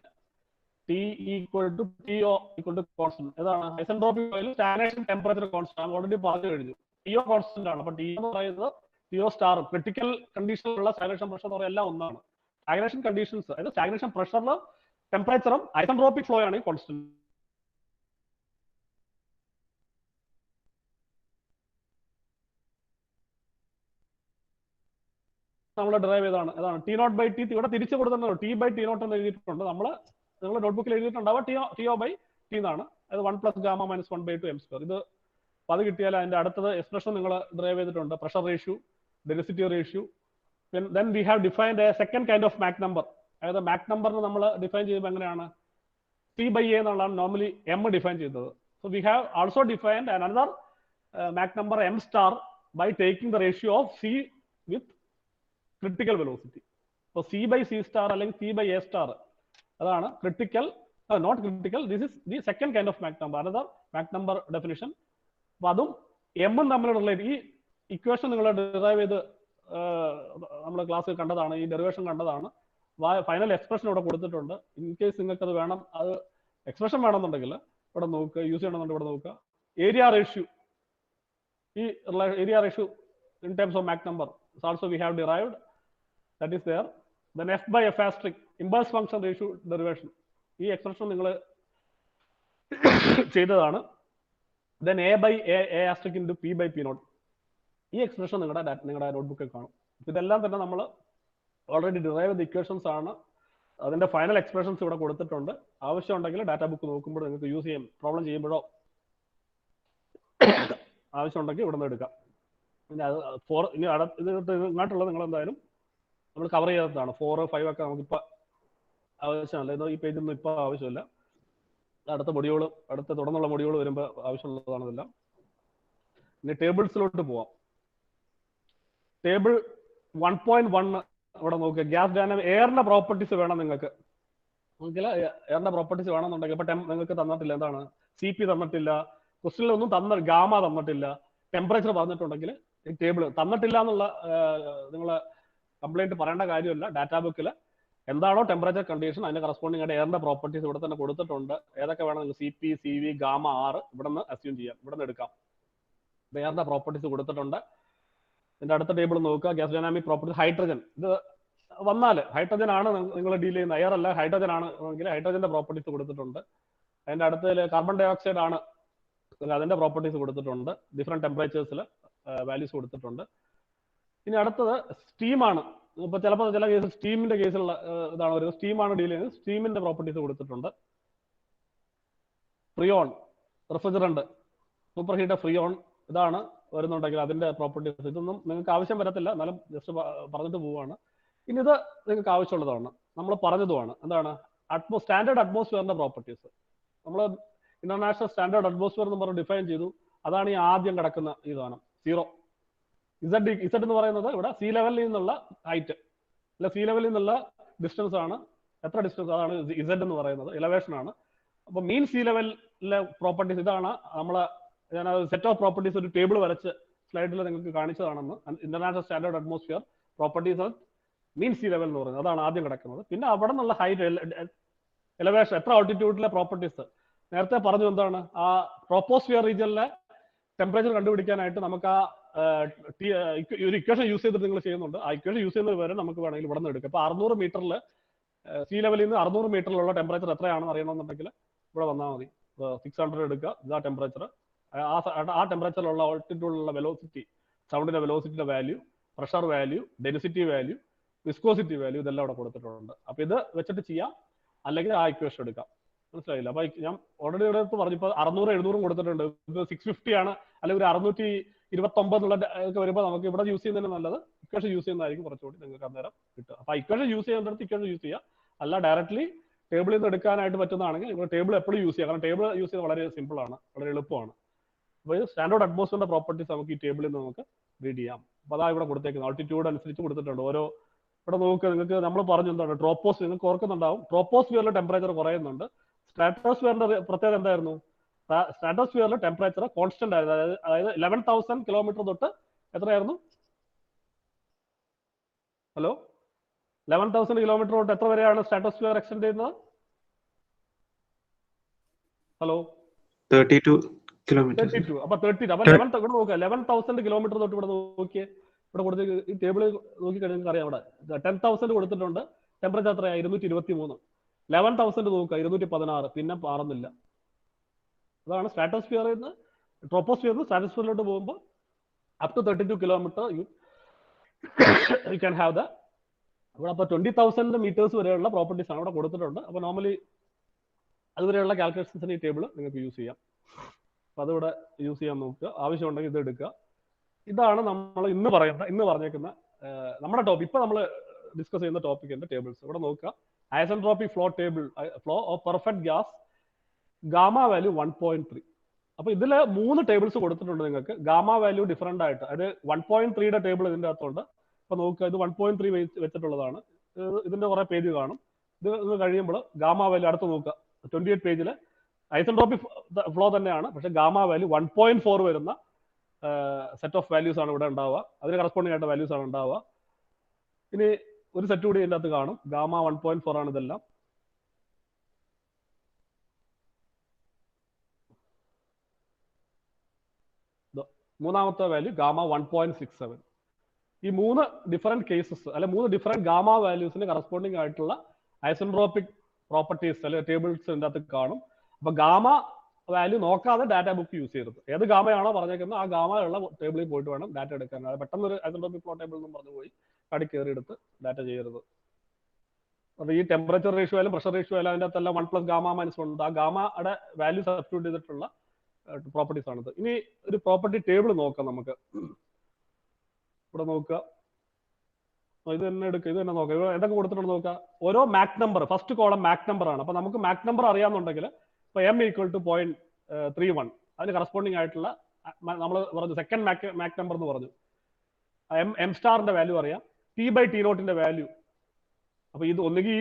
Speaker 1: T equal to TO equal to constant. ഏതാണ് ഐസെൻട്രോപിക് ഫ്ലോയിൽ സ്റ്റാഗ്നേഷൻ ടെമ്പറേച്ചർ കോൺസ്റ്റന്റ് ഓൾറെഡി പറഞ്ഞു കഴിഞ്ഞു. TO കോൺസ്റ്റന്റ് ആണ്. അപ്പൊ TO എന്ന് പറയുന്നത് TO സ്റ്റാർ ക്രിട്ടിക്കൽ കണ്ടീഷനിലുള്ള സ്റ്റാഗ്നേഷൻ പ്രഷർ എന്ന് പറയുന്നത് എല്ലാം ഒന്നാണ്. സ്റ്റാഗ്നേഷൻ കണ്ടീഷൻസ്, അതായത് സ്റ്റാഗ്നേഷൻ പ്രഷറിലും ടെമ്പറേച്ചറും ഐസെൻട്രോപിക് ഫ്ലോ ആണ് കോൺസ്റ്റന്റ്. നമ്മൾ ഡിറൈവ് ചെയ്താണ്. ഏതാണ് T0 by T. ഇവിടെ തിരിച്ചു കൊടുത്തിട്ടുണ്ടോ T by T0 എന്ന് എഴുതിയിട്ടുണ്ട്. നിങ്ങൾ നോട്ട്ബുക്കിൽ എഴുതിയിട്ടുണ്ടാവുക TO by T എന്നാണ്. അത് 1 + gamma - 1/2 m². ഇത് അത് കിട്ടിയാൽ അതിന്റെ അടുത്തത് എക്സ്പ്രഷൻ നിങ്ങൾ ഡ്രൈവ് ചെയ്തിട്ടുണ്ട്, pressure ratio, density ratio. Then we have defined a second kind of Mach number. അതായത് മാക് നമ്പറിന് നമ്മൾ ഡിഫൈൻ ചെയ്യുമ്പോൾ എങ്ങനെയാണ്, C/A എന്നുള്ളതാണ് നോർമലി M ഡിഫൈൻ ചെയ്തത്. So we have also defined another Mach number M* by taking the ratio of C with critical velocity. അപ്പോൾ C/C* അല്ലെങ്കിൽ C/A*, അതാണ് critical, not critical. This is the second kind of Mach number, another Mach number definition. അപ്പൊ അതും എമ്മും തമ്മിൽ റിലേറ്റ്. ഈ ഇക്വേഷൻ നിങ്ങൾ ഡിറൈവ് ചെയ്ത് നമ്മൾ ക്ലാസ്സിൽ കണ്ടതാണ്, ഈ ഡെറിവേഷൻ കണ്ടതാണ്. ഫൈനൽ എക്സ്പ്രഷൻ ഇവിടെ കൊടുത്തിട്ടുണ്ട്. ഇൻ കേസ് നിങ്ങൾക്ക് അത് വേണം, അത് എക്സ്പ്രഷൻ വേണമെന്നുണ്ടെങ്കിൽ ഇവിടെ നോക്കുക, യൂസ് ചെയ്യണമെന്നുണ്ടെങ്കിൽ ഇവിടെ നോക്കുക. ഏരിയ റേഷ്യോ, ഈ area ratio in terms of Mach number also we have derived, that is there. Then F/F*, impulse function ratio derivation, ഈ എക്സ്പ്രഷൻ നിങ്ങൾ ചെയ്തതാണ്. ദെൻ A/A* into P/P0, ഈ എക്സ്പ്രഷൻ നിങ്ങളുടെ നോട്ട്ബുക്കിൽ കാണും. ഇതെല്ലാം തന്നെ നമ്മൾ ഓൾറെഡി ഡിറൈവ് ചെയ്ത ഇക്വേഷൻസ് ആണ്. അതിന്റെ ഫൈനൽ എക്സ്പ്രഷൻസ് ഇവിടെ കൊടുത്തിട്ടുണ്ട്. ആവശ്യമുണ്ടെങ്കിൽ ഡാറ്റാ ബുക്ക് നോക്കുമ്പോൾ നിങ്ങൾക്ക് യൂസ് ചെയ്യാം, പ്രോബ്ലം ചെയ്യുമ്പോഴോ ആവശ്യമുണ്ടെങ്കിൽ ഇവിടെ നിന്ന് എടുക്കാം. പിന്നെ അത് ഇങ്ങോട്ടുള്ളത് നിങ്ങൾ എന്തായാലും നമ്മൾ കവർ ചെയ്തതാണ്. 4, 5 ഒക്കെ നമുക്കിപ്പോൾ ആവശ്യമല്ല. ഇത് ഈ പേജിൽ ഒന്നും ഇപ്പോൾ ആവശ്യമില്ല. അടുത്ത മൊഡ്യൂൾ, അടുത്ത തുടർന്നുള്ള മൊഡ്യൂൾ വരുമ്പോൾ ആവശ്യമുള്ളതാണ് ഇതെല്ലാം. ഇനി ടേബിൾസിലോട്ട് പോവാം. ടേബിൾ 1.1 ഇവിടെ നോക്കുക. ഗ്യാസ് ഡൈനാമിക് എയറിന്റെ പ്രോപ്പർട്ടീസ് വേണം നിങ്ങൾക്ക്. എയറിന്റെ പ്രോപ്പർട്ടീസ് വേണമെന്നുണ്ടെങ്കിൽ ഇപ്പൊ നിങ്ങൾക്ക് തന്നിട്ടില്ല, എന്താണ് CP തന്നിട്ടില്ല, ക്വസ്റ്റ്യനിലൊന്നും ഗാമ തന്നിട്ടില്ല, ടെമ്പറേച്ചർ പറഞ്ഞിട്ടുണ്ടെങ്കിൽ ടേബിൾ തന്നിട്ടില്ല എന്നുള്ള നിങ്ങൾ കംപ്ലൈന്റ് പറയേണ്ട കാര്യമില്ല. ഡാറ്റാ ബുക്കിൽ എന്താണോ ടെമ്പറേച്ചർ കണ്ടീഷൻ അതിന്റെ കറസ്പോണ്ടിങ് ആയിട്ട് എയറിന്റെ പ്രോപ്പർട്ടീസ് ഇവിടെ തന്നെ കൊടുത്തിട്ടുണ്ട്. ഏതൊക്കെ വേണം നിങ്ങൾ CP, CV, ഗാമ, R ഇവിടെ നിന്ന് അസ്യൂം ചെയ്യാം, ഇവിടെ നിന്ന് എടുക്കാം. എയറിന്റെ പ്രോപ്പർട്ടീസ് കൊടുത്തിട്ടുണ്ട്. ഇതിന്റെ അടുത്ത ടേബിൾ നോക്കുക, ഗ്യാസ് ഡൈനാമിക് പ്രോപ്പർട്ടീസ്. ഹൈഡ്രജൻ ഇത് വന്നാൽ ഹൈഡ്രജൻ ആണ് നിങ്ങൾ ഡീൽ ചെയ്യുന്ന, എയർ അല്ല ഹൈഡ്രജൻ ആണ് എങ്കിൽ ഹൈഡ്രജന്റെ പ്രോപ്പർട്ടീസ് കൊടുത്തിട്ടുണ്ട്. അതിന്റെ അടുത്തതിൽ കാർബൺ ഡൈ ഓക്സൈഡ് ആണ്, അതിന്റെ പ്രോപ്പർട്ടീസ് കൊടുത്തിട്ടുണ്ട്. ഡിഫറെന്റ് ടെമ്പറേച്ചേഴ്സിൽ വാല്യൂസ് കൊടുത്തിട്ടുണ്ട്. ഇനി അടുത്തത് സ്റ്റീമാണ്. ഇപ്പൊ ചിലപ്പോൾ ചില കേസിൽ സ്റ്റീമിന്റെ കേസിലുള്ള ഇതാണ് വരുന്നത്. സ്റ്റീമാണ് ഡീൽ ചെയ്യുന്നത്. സ്റ്റീമിന്റെ പ്രോപ്പർട്ടീസ് കൊടുത്തിട്ടുണ്ട്. Freon refrigerant, super heater freon ഇതാണ് വരുന്നുണ്ടെങ്കിൽ അതിന്റെ പ്രോപ്പർട്ടീസ്. ഇതൊന്നും നിങ്ങൾക്ക് ആവശ്യം വരത്തില്ല, എന്നാലും ജസ്റ്റ് പറഞ്ഞിട്ട് പോവുകയാണ്. ഇനി ഇത് നിങ്ങൾക്ക് ആവശ്യമുള്ളതാണ്, നമ്മൾ പറഞ്ഞതുമാണ്. എന്താണ് സ്റ്റാൻഡേർഡ് അറ്റ്മോസ്ഫിയറിന്റെ പ്രോപ്പർട്ടീസ്. നമ്മൾ ഇന്റർനാഷണൽ സ്റ്റാൻഡേർഡ് അറ്റ്മോസ്ഫിയർ എന്ന് പറഞ്ഞ് ഡിഫൈൻ ചെയ്തു. അതാണ് ഈ ആദ്യം കിടക്കുന്ന ഈ സാധനം 0. ഇസഡ് എന്ന് പറയുന്നത് ഇവിടെ സീ ലെവലിൽ നിന്നുള്ള ഹൈറ്റ് അല്ല, സീ ലെവലിൽ നിന്നുള്ള ഡിസ്റ്റൻസ് ആണ്. എത്ര ഡിസ്റ്റൻസ്, അതാണ് ഇസഡ് എന്ന് പറയുന്നത്, എലവേഷൻ ആണ്. അപ്പൊ മീൻ സീ ലെവലിലെ പ്രോപ്പർട്ടീസ് ഇതാണ്. നമ്മളെ ഞാൻ സെറ്റ് ഓഫ് പ്രോപ്പർട്ടീസ് ഒരു ടേബിൾ വരച്ച് സ്ലൈഡിൽ നിങ്ങൾക്ക് കാണിച്ചതാണെന്ന്. ഇന്റർനാഷണൽ സ്റ്റാൻഡേർഡ് അറ്റ്മോസ്ഫിയർ പ്രോപ്പർട്ടീസ് മീൻ സീ ലെവൽ എന്ന് പറയുന്നത് അതാണ് ആദ്യം കിടക്കുന്നത്. പിന്നെ അവിടെ നിന്നുള്ള ഹൈറ്റ്, എലവേഷൻ, എത്ര ആൾട്ടിറ്റ്യൂഡിലെ പ്രോപ്പർട്ടീസ്. നേരത്തെ പറഞ്ഞു എന്താണ്, ആ ട്രോപ്പോസ്ഫിയർ റീജിയനിലെ ടെമ്പറേച്ചർ കണ്ടുപിടിക്കാനായിട്ട് നമുക്ക് ആ ഒരു ഇക്വേഷൻ യൂസ് ചെയ്തിട്ട് നിങ്ങൾ ചെയ്യുന്നുണ്ട്. ആ ഇക്വേഷൻ യൂസ് ചെയ്യുന്നത് വരെ നമുക്ക് വേണമെങ്കിൽ ഇവിടെ നിന്ന് എടുക്കാം. ഇപ്പൊ 600 മീറ്ററിൽ സീ ലെവലിൽ നിന്ന് 600 മീറ്ററിലുള്ള ടെമ്പറേച്ചർ എത്രയാണെന്ന് അറിയണമെന്നുണ്ടെങ്കിൽ ഇവിടെ വന്നാൽ മതി. 600 എടുക്കുക, ഇതാ ടെമ്പറേച്ചർ. ആ ടെമ്പറേച്ചറിലുള്ള ആൾട്ടിറ്റ്യൂഡിലുള്ള വെലോസിറ്റി, സൗണ്ടിന്റെ വെലോസിറ്റിയുടെ value, pressure value, density value, viscosity value, ഇതെല്ലാം ഇവിടെ കൊടുത്തിട്ടുണ്ട്. അപ്പൊ ഇത് വെച്ചിട്ട് ചെയ്യാം, അല്ലെങ്കിൽ ആ ഇക്വേഷൻ എടുക്കാം. മനസ്സിലായില്ല? അപ്പൊ ഞാൻ ഓൾറെഡി ഇവിടെ പറഞ്ഞു, ഇപ്പൊ 600, 700 കൊടുത്തിട്ടുണ്ട്. ഇത് 650 ആണ്, അല്ലെങ്കിൽ ഒരു 629 എന്നുള്ള ഒക്കെ വരുമ്പോൾ നമുക്ക് ഇവിടെ യൂസ് ചെയ്യുന്നതിന് നല്ലത് ഇക്വേഷൻ യൂസ് ചെയ്യുന്നതായിരിക്കും കുറച്ചുകൂടി നിങ്ങൾക്ക് അന്നേരം കിട്ടുക. അപ്പൊ ഇക്വേഷൻ യൂസ് ചെയ്യേണ്ടടുത്ത് ഇക്വേഷൻ യൂസ് ചെയ്യുക, അല്ല ഡയറക്ട്ലി ടേബിളിൽ നിന്ന് എടുക്കാനായിട്ട് പറ്റുന്നതാണെങ്കിൽ നിങ്ങൾ ടേബിൾ എപ്പോഴും യൂസ് ചെയ്യാം. കാരണം ടേബിൾ യൂസ് ചെയ്ത് വളരെ സിമ്പിൾ ആണ്, വളരെ എളുപ്പമാണ്. അപ്പോൾ സ്റ്റാൻഡേർഡ് അറ്റ്മോസ്ഫിയറിന്റെ പ്രോപ്പർട്ടീസ് നമുക്ക് ഈ ടേബിളിൽ നിന്ന് നമുക്ക് റീഡ് ചെയ്യാം. അപ്പൊ അതാ ഇവിടെ കൊടുത്തേക്കുന്നത്. ആൾട്ടിറ്റ്യൂഡ് അനുസരിച്ച് കൊടുത്തിട്ടുണ്ട്. ഓരോ ഇവിടെ നോക്കുക, നിങ്ങൾക്ക് നമ്മൾ പറഞ്ഞു എന്താണ് ട്രോപ്പോസ്ഫിയർ, നിങ്ങൾക്ക് ഓർക്കുന്നുണ്ടാവും. ട്രോപ്പോസ്ഫിയറിലെ ടെമ്പറേച്ചർ കുറയുന്നുണ്ട്. സ്ട്രാറ്റോസ്ഫിയറിന്റെ പ്രത്യേകത എന്തായിരുന്നു? സ്ട്രാറ്റോസ്ഫിയറിലെ ടെമ്പറേച്ചർ കോൺസ്റ്റന്റ് ആയിരുന്നു. അതായത് 11,000 കിലോമീറ്റർ തൊട്ട് എത്രയായിരുന്നു? ഹലോ, 11,000 കിലോമീറ്റർ തൊട്ട് എത്ര വരെയാണ് സ്ട്രാറ്റോസ്ഫിയർ എക്സ്റ്റെൻഡ് ചെയ്യുന്നത്? Hello,
Speaker 2: 32 kilometre.
Speaker 1: 32. അപ്പൊ 30. അപ്പൊ 11,000 കിലോമീറ്റർ തൊട്ട് ഇവിടെ നോക്കിയേ, ഇവിടെ കൊടുത്ത് ഈ ടേബിൾ നോക്കി കഴിഞ്ഞാൽ അറിയാം. ഇവിടെ 10,000 കൊടുത്തിട്ടുണ്ട്. ടെമ്പറേച്ചർ എത്രയാണ്? 223. 11,000 നോക്കുക, 216. പിന്നെ മാറുന്നില്ല. അതാണ് സ്ട്രാറ്റോസ്ഫിയറിൽ നിന്ന്, ട്രോപ്പോസ്ഫിയറിൽ നിന്ന് സ്ട്രാറ്റോസ്ഫിയറിലോട്ട് പോകുമ്പോൾ up to 32 kilometre you can have the. ഇവിടെ അപ്പോൾ 20,000 മീറ്റേഴ്സ് വരെയുള്ള പ്രോപ്പർട്ടീസ് ആണ് ഇവിടെ കൊടുത്തിട്ടുണ്ട്. അപ്പോൾ നോർമലി അതുവരെയുള്ള കാൽക്കുലേഷൻസിന് ഈ ടേബിൾ നിങ്ങൾക്ക് യൂസ് ചെയ്യാം. അപ്പോൾ അതിവിടെ യൂസ് ചെയ്യാൻ നോക്കുക. ആവശ്യമുണ്ടെങ്കിൽ ഇത് എടുക്കുക. ഇതാണ് നമ്മൾ ഇന്ന് പറഞ്ഞേക്കുന്ന നമ്മുടെ ടോപ്പിക്. ഇപ്പൊ നമ്മൾ ഡിസ്കസ് ചെയ്യുന്ന ടോപ്പിക്കിന്റെ ടേബിൾസ് ഇവിടെ നോക്കുക. Isentropic flow table, flow of perfect gas, gamma value 1.3. അപ്പൊ ഇതിൽ 3 ടേബിൾസ് കൊടുത്തിട്ടുണ്ട് നിങ്ങൾക്ക്. ഗാമ വാല്യൂ ഡിഫറെന്റ് ആയിട്ട്, അത് 1.3യുടെ ടേബിൾ ഇതിന്റെ അകത്തുണ്ട്. അപ്പൊ നോക്കുക, ഇത് 1.3 വെച്ചിട്ടുള്ളതാണ്. ഇതിന്റെ കുറെ പേജ് കാണും. ഇത് കഴിയുമ്പോൾ ഗാമ വാല്യൂ അടുത്ത് നോക്കുക. 28 പേജിൽ ഐസെൻട്രോപിക് ഫ്ലോ തന്നെയാണ്, പക്ഷെ ഗാമ വാല്യൂ 1.4 വരുന്ന സെറ്റ് ഓഫ് വാല്യൂസ് ആണ് ഇവിടെ ഉണ്ടാവുക. അതിന് കറസ്പോണ്ടിങ് ആയിട്ട് വാല്യൂസ് ആണ് ഉണ്ടാവുക. ഇനി ഒരു സെറ്റ് കൂടി ഇതിൻ്റെ അകത്ത് കാണും. ഗാമ 1.4 ആണ് ഇതെല്ലാം. മൂന്നാമത്തെ വാല്യൂ ഗാമ 1.67. ഈ 3 ഡിഫറെന്റ് കേസസ് അല്ലെ 3 ഡിഫറെന്റ് ഗാമ വാല്യൂസിന് കറസ്പോണ്ടിങ് ആയിട്ടുള്ള ഐസെൻട്രോപിക് പ്രോപ്പർട്ടീസ് അല്ലെ ടേബിൾസ് ഇതിൻ്റെ അകത്ത് കാണും. അപ്പൊ ഗാമ വാല്യൂ നോക്കാതെ ഡാറ്റ ബുക്ക് യൂസ് ചെയ്യരുത്. ഏത് ഗാമയാണോ പറഞ്ഞേക്കുന്നത് ആ ഗാമ ഉള്ള ടേബിളിൽ പോയിട്ട് വേണം ഡാറ്റ എടുക്കാൻ. അത് പെട്ടെന്ന് ഒരു ഐസെൻട്രോപിക് ഫ്ലോ ടേബിൾ എന്നും പറഞ്ഞു പോയി കടി കയറി എടുത്ത് ഡാറ്റ ചെയ്യരുത്. അപ്പോൾ ഈ ടെമ്പറേച്ചർ റേഷ്യോ ആയാലും പ്രഷർ റേഷ്യോ ആയാലും അതിൻ്റെ അകത്തെല്ലാം 1 + ഗാമ - 1 ആ ഗാമയുടെ വാല്യൂ സബ്സ്റ്റിറ്റ്യൂട്ട് ചെയ്തിട്ടുള്ള പ്രോപ്പർട്ടീസ് ആണിത്. ഇനി ഒരു പ്രോപ്പർട്ടി ടേബിൾ നോക്കാം നമുക്ക്. ഇവിടെ നോക്കുക, ഇത് തന്നെ എടുക്കുക, ഇത് തന്നെ നോക്കുക. ഇവിടെ എന്തൊക്കെ കൊടുത്തിട്ടുണ്ട് നോക്കുക. ഓരോ Mach number, first column Mach number ആണ്. അപ്പൊ നമുക്ക് മാക് നമ്പർ അറിയാമെന്നുണ്ടെങ്കിൽ ഇപ്പൊ m = 0.31 അതിന് കറസ്പോണ്ടിങ് ആയിട്ടുള്ള നമ്മൾ പറഞ്ഞു സെക്കൻഡ് മാക് നമ്പർ എന്ന് പറഞ്ഞു. എം സ്റ്റാറിന്റെ വാല്യൂ അറിയാം, T/T0ന്റെ വാല്യൂ. അപ്പൊ ഇത് ഒന്നുകിൽ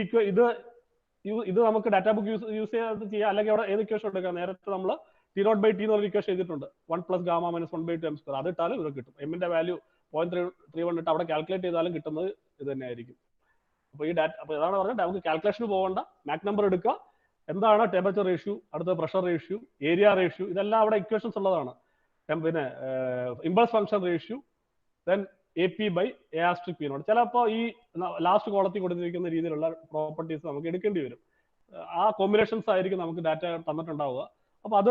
Speaker 1: ഇത് നമുക്ക് ഡാറ്റ ബുക്ക് യൂസ് ചെയ്യാം, അല്ലെങ്കിൽ അവിടെ ഏത് ഇക്വേഷൻ എടുക്കാം. നേരത്തെ നമ്മൾ T0/T എന്ന് പറഞ്ഞ ഇക്വേഷൻ ചെയ്തിട്ടുണ്ട്. 1 + ഗാമ - 1/2 m². അത് ഇട്ടാലും ഇത് കിട്ടും. എമ്മിന്റെ വാല്യൂ 0.31 ഇട്ട് അവിടെ കാൽക്കുലേറ്റ് ചെയ്താലും കിട്ടുന്നത് ഇത് തന്നെ ആയിരിക്കും. അപ്പോൾ ഈ ഡാറ്റ, അപ്പോൾ ഇതാണ് പറഞ്ഞത്, നമുക്ക് കാൽക്കുലേഷന് പോകേണ്ട, മാക് നമ്പർ എടുക്കുക, എന്താണ് ടെമ്പറേച്ചർ റേഷ്യോ, അടുത്ത പ്രഷർ റേഷ്യോ, ഏരിയ റേഷ്യോ, ഇതെല്ലാം അവിടെ ഇക്വേഷൻസ് ഉള്ളതാണ്. പിന്നെ impulse function ratio, then AP by A*P0. ചിലപ്പോൾ ഈ ലാസ്റ്റ് കോളത്തിൽ കൊടുത്തിരിക്കുന്ന രീതിയിലുള്ള പ്രോപ്പർട്ടീസ് നമുക്ക് എടുക്കേണ്ടി വരും. ആ കോമ്പിനേഷൻസ് ആയിരിക്കും നമുക്ക് ഡാറ്റ തന്നിട്ടുണ്ടാവുക. അപ്പോൾ അത്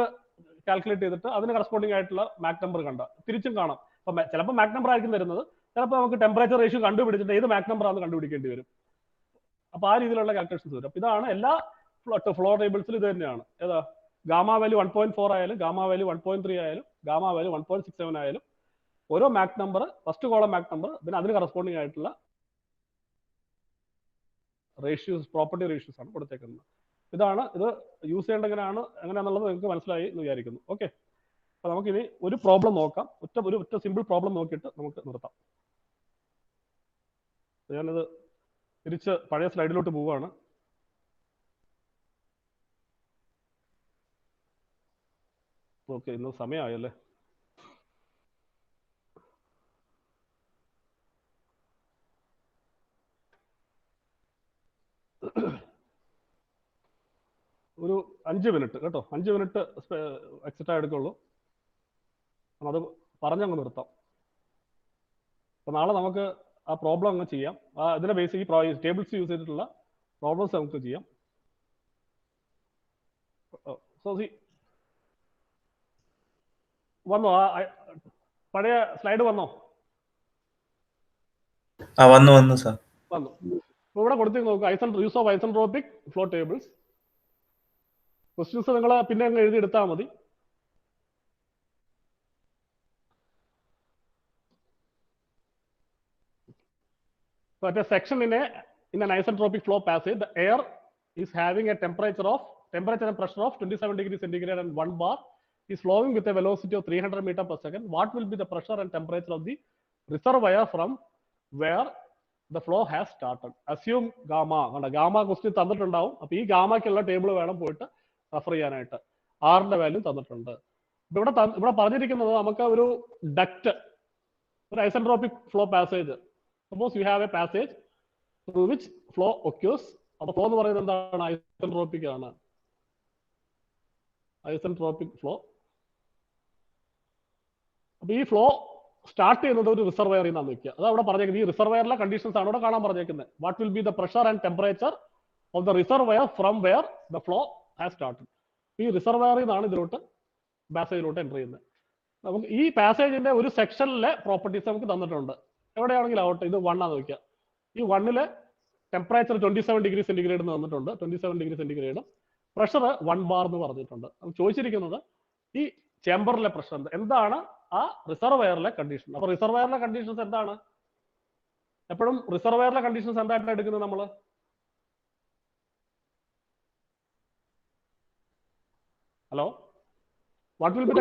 Speaker 1: കാൽക്കുലേറ്റ് ചെയ്തിട്ട് അതിന് കറസ്പോണ്ടിങ് ആയിട്ടുള്ള മാക് നമ്പർ കണ്ട തിരിച്ചും കാണാം. അപ്പം ചിലപ്പോൾ മാക് നമ്പർ ആയിരിക്കും തരുന്നത്, ചിലപ്പോൾ നമുക്ക് ടെമ്പറേച്ചർ റേഷ്യോ കണ്ടുപിടിച്ചിട്ട് ഏത് മാക് നമ്പർ ആണെന്ന് കണ്ടുപിടിക്കേണ്ടി വരും. അപ്പോൾ ആ രീതിയിലുള്ള കാൽക്കുലേഷൻസ് വരും. അപ്പോൾ ഇതാണ് എല്ലാ ഫ്ലോ ടേബിൾസിലും ഇത് തന്നെയാണ്. ഏതാ ഗാമ വാല്യൂ 1.4 ആയാലും ഗാമ വാല്യൂ 1.3 ആയാലും ഗാമ വാല്യൂ 1.67 ആയാലും ഓരോ Mach number, first column Mach number, പിന്നെ അതിന് കറസ്പോണ്ടിങ് ആയിട്ടുള്ള റേഷ്യോസ്, പ്രോപ്പർട്ടി റേഷ്യോസ് ആണ് കൊടുത്തേക്കുന്നത്. ഇതാണ് ഇത് യൂസ് ചെയ്യേണ്ട എങ്ങനെയാണെന്നുള്ളത് നിങ്ങൾക്ക് മനസ്സിലായി എന്ന് വിചാരിക്കുന്നു. ഓക്കെ, അപ്പൊ നമുക്കിനി ഒരു പ്രോബ്ലം നോക്കാം. ഒറ്റ സിമ്പിൾ പ്രോബ്ലം നോക്കിയിട്ട് നമുക്ക് നിർത്താം. ഞാനിത് തിരിച്ച് പഴയ സ്ലൈഡിലോട്ട് പോവുകയാണ്. ഓക്കെ, ഇന്ന് സമയമായല്ലേ. ഒരു 5 മിനിറ്റ് കേട്ടോ, 5 മിനിറ്റ് എക്സ്ട്രാ എടുക്കുള്ളൂ. അത് പറഞ്ഞങ്ങ് നിർത്താം. അപ്പൊ നാളെ നമുക്ക് ആ പ്രോബ്ലം അങ്ങ് ചെയ്യാം. ഇതിനെ ബേസ് ഈ ടേബിൾസ് യൂസ് ചെയ്തിട്ടുള്ള പ്രോബ്ലംസ് നമുക്ക് ചെയ്യാം. സോ വന്നോ, പഴയ സ്ലൈഡ് വന്നോ?
Speaker 3: വന്നു സാർ,
Speaker 1: വന്നു. ഇവിടെ കൊടുത്തേക്ക് നോക്കുക, use of isentropic flow tables. Questions നിങ്ങൾ പിന്നെ അങ്ങ് എഴുതിയെടുത്താൽ മതി. So at a section in an isentropic flow passage, the air is having a temperature and pressure of 27 degrees centigrade and 1 bar, is flowing with a velocity of 300 meters per second. What will be the pressure and temperature of the reservoir from where the flow has started? Assume gamma. Gamma question തന്നിട്ടുണ്ടാവും. അപ്പോൾ ഈ ഗാമയ്ക്കുള്ള ടേബിൾ വേണം പോയിട്ട് റെഫർ ചെയ്യാനായിട്ട്. ആറിന്റെ വാല്യൂ തന്നിട്ടുണ്ട്. ഇവിടെ പറഞ്ഞിരിക്കുന്നത് നമുക്ക് ഒരു ഡക്റ്റ്, ഒരു isentropic flow passage. Suppose you have a passage through which flow occurs. അപ്പോൾ ഫ്ലോ എന്ന് പറയുന്നത് എന്താണ്? ഐസെൻട്രോപിക് ആണ്. Isentropic flow. അപ്പൊ ഈ ഫ്ലോ സ്റ്റാർട്ട് ചെയ്യുന്നത് ഒരു റിസർവയറിൽ നിന്നാണ് വെക്കുക. അത് അവിടെ പറഞ്ഞേക്കുന്നത് ഈ റിസർവയറിലെ കണ്ടീഷൻസ് ആണ് ഇവിടെ കാണാൻ പറഞ്ഞേക്കുന്നത്. What will be the pressure and temperature of the reservoir from where the flow has started. ഈ റിസർവയറിൽ നിന്നാണ് ഇതിലോട്ട് പാസേജിലോട്ട് എൻ്റർ ചെയ്യുന്നത്. നമുക്ക് ഈ പാസേജിന്റെ ഒരു സെക്ഷനിലെ പ്രോപ്പർട്ടീസ് നമുക്ക് തന്നിട്ടുണ്ട്. എവിടെയാണെങ്കിലും ആവട്ടെ, ഇത് 1 ആണെന്ന് വെക്കുക. ഈ 1-ല് ടെമ്പറേച്ചർ 27 ഡിഗ്രി സെന്റിഗ്രേഡ് എന്ന് തന്നിട്ടുണ്ട്, 27 ഡിഗ്രി സെന്റിഗ്രേഡ്. പ്രഷർ 1 ബാർ എന്ന് പറഞ്ഞിട്ടുണ്ട്. ചോദിച്ചിരിക്കുന്നത് ഈ ചേംബറിലെ പ്രഷർ എന്താണ്, ആ റിസർവയറിലെ കണ്ടീഷൻ. അപ്പൊ റിസർവയറിലെ കണ്ടീഷൻസ് എന്താണ്? എപ്പോഴും റിസർവയറിലെ കണ്ടീഷൻസ് എന്തായിട്ടാണ് എടുക്കുന്നത് നമ്മൾ? Hello, what will be the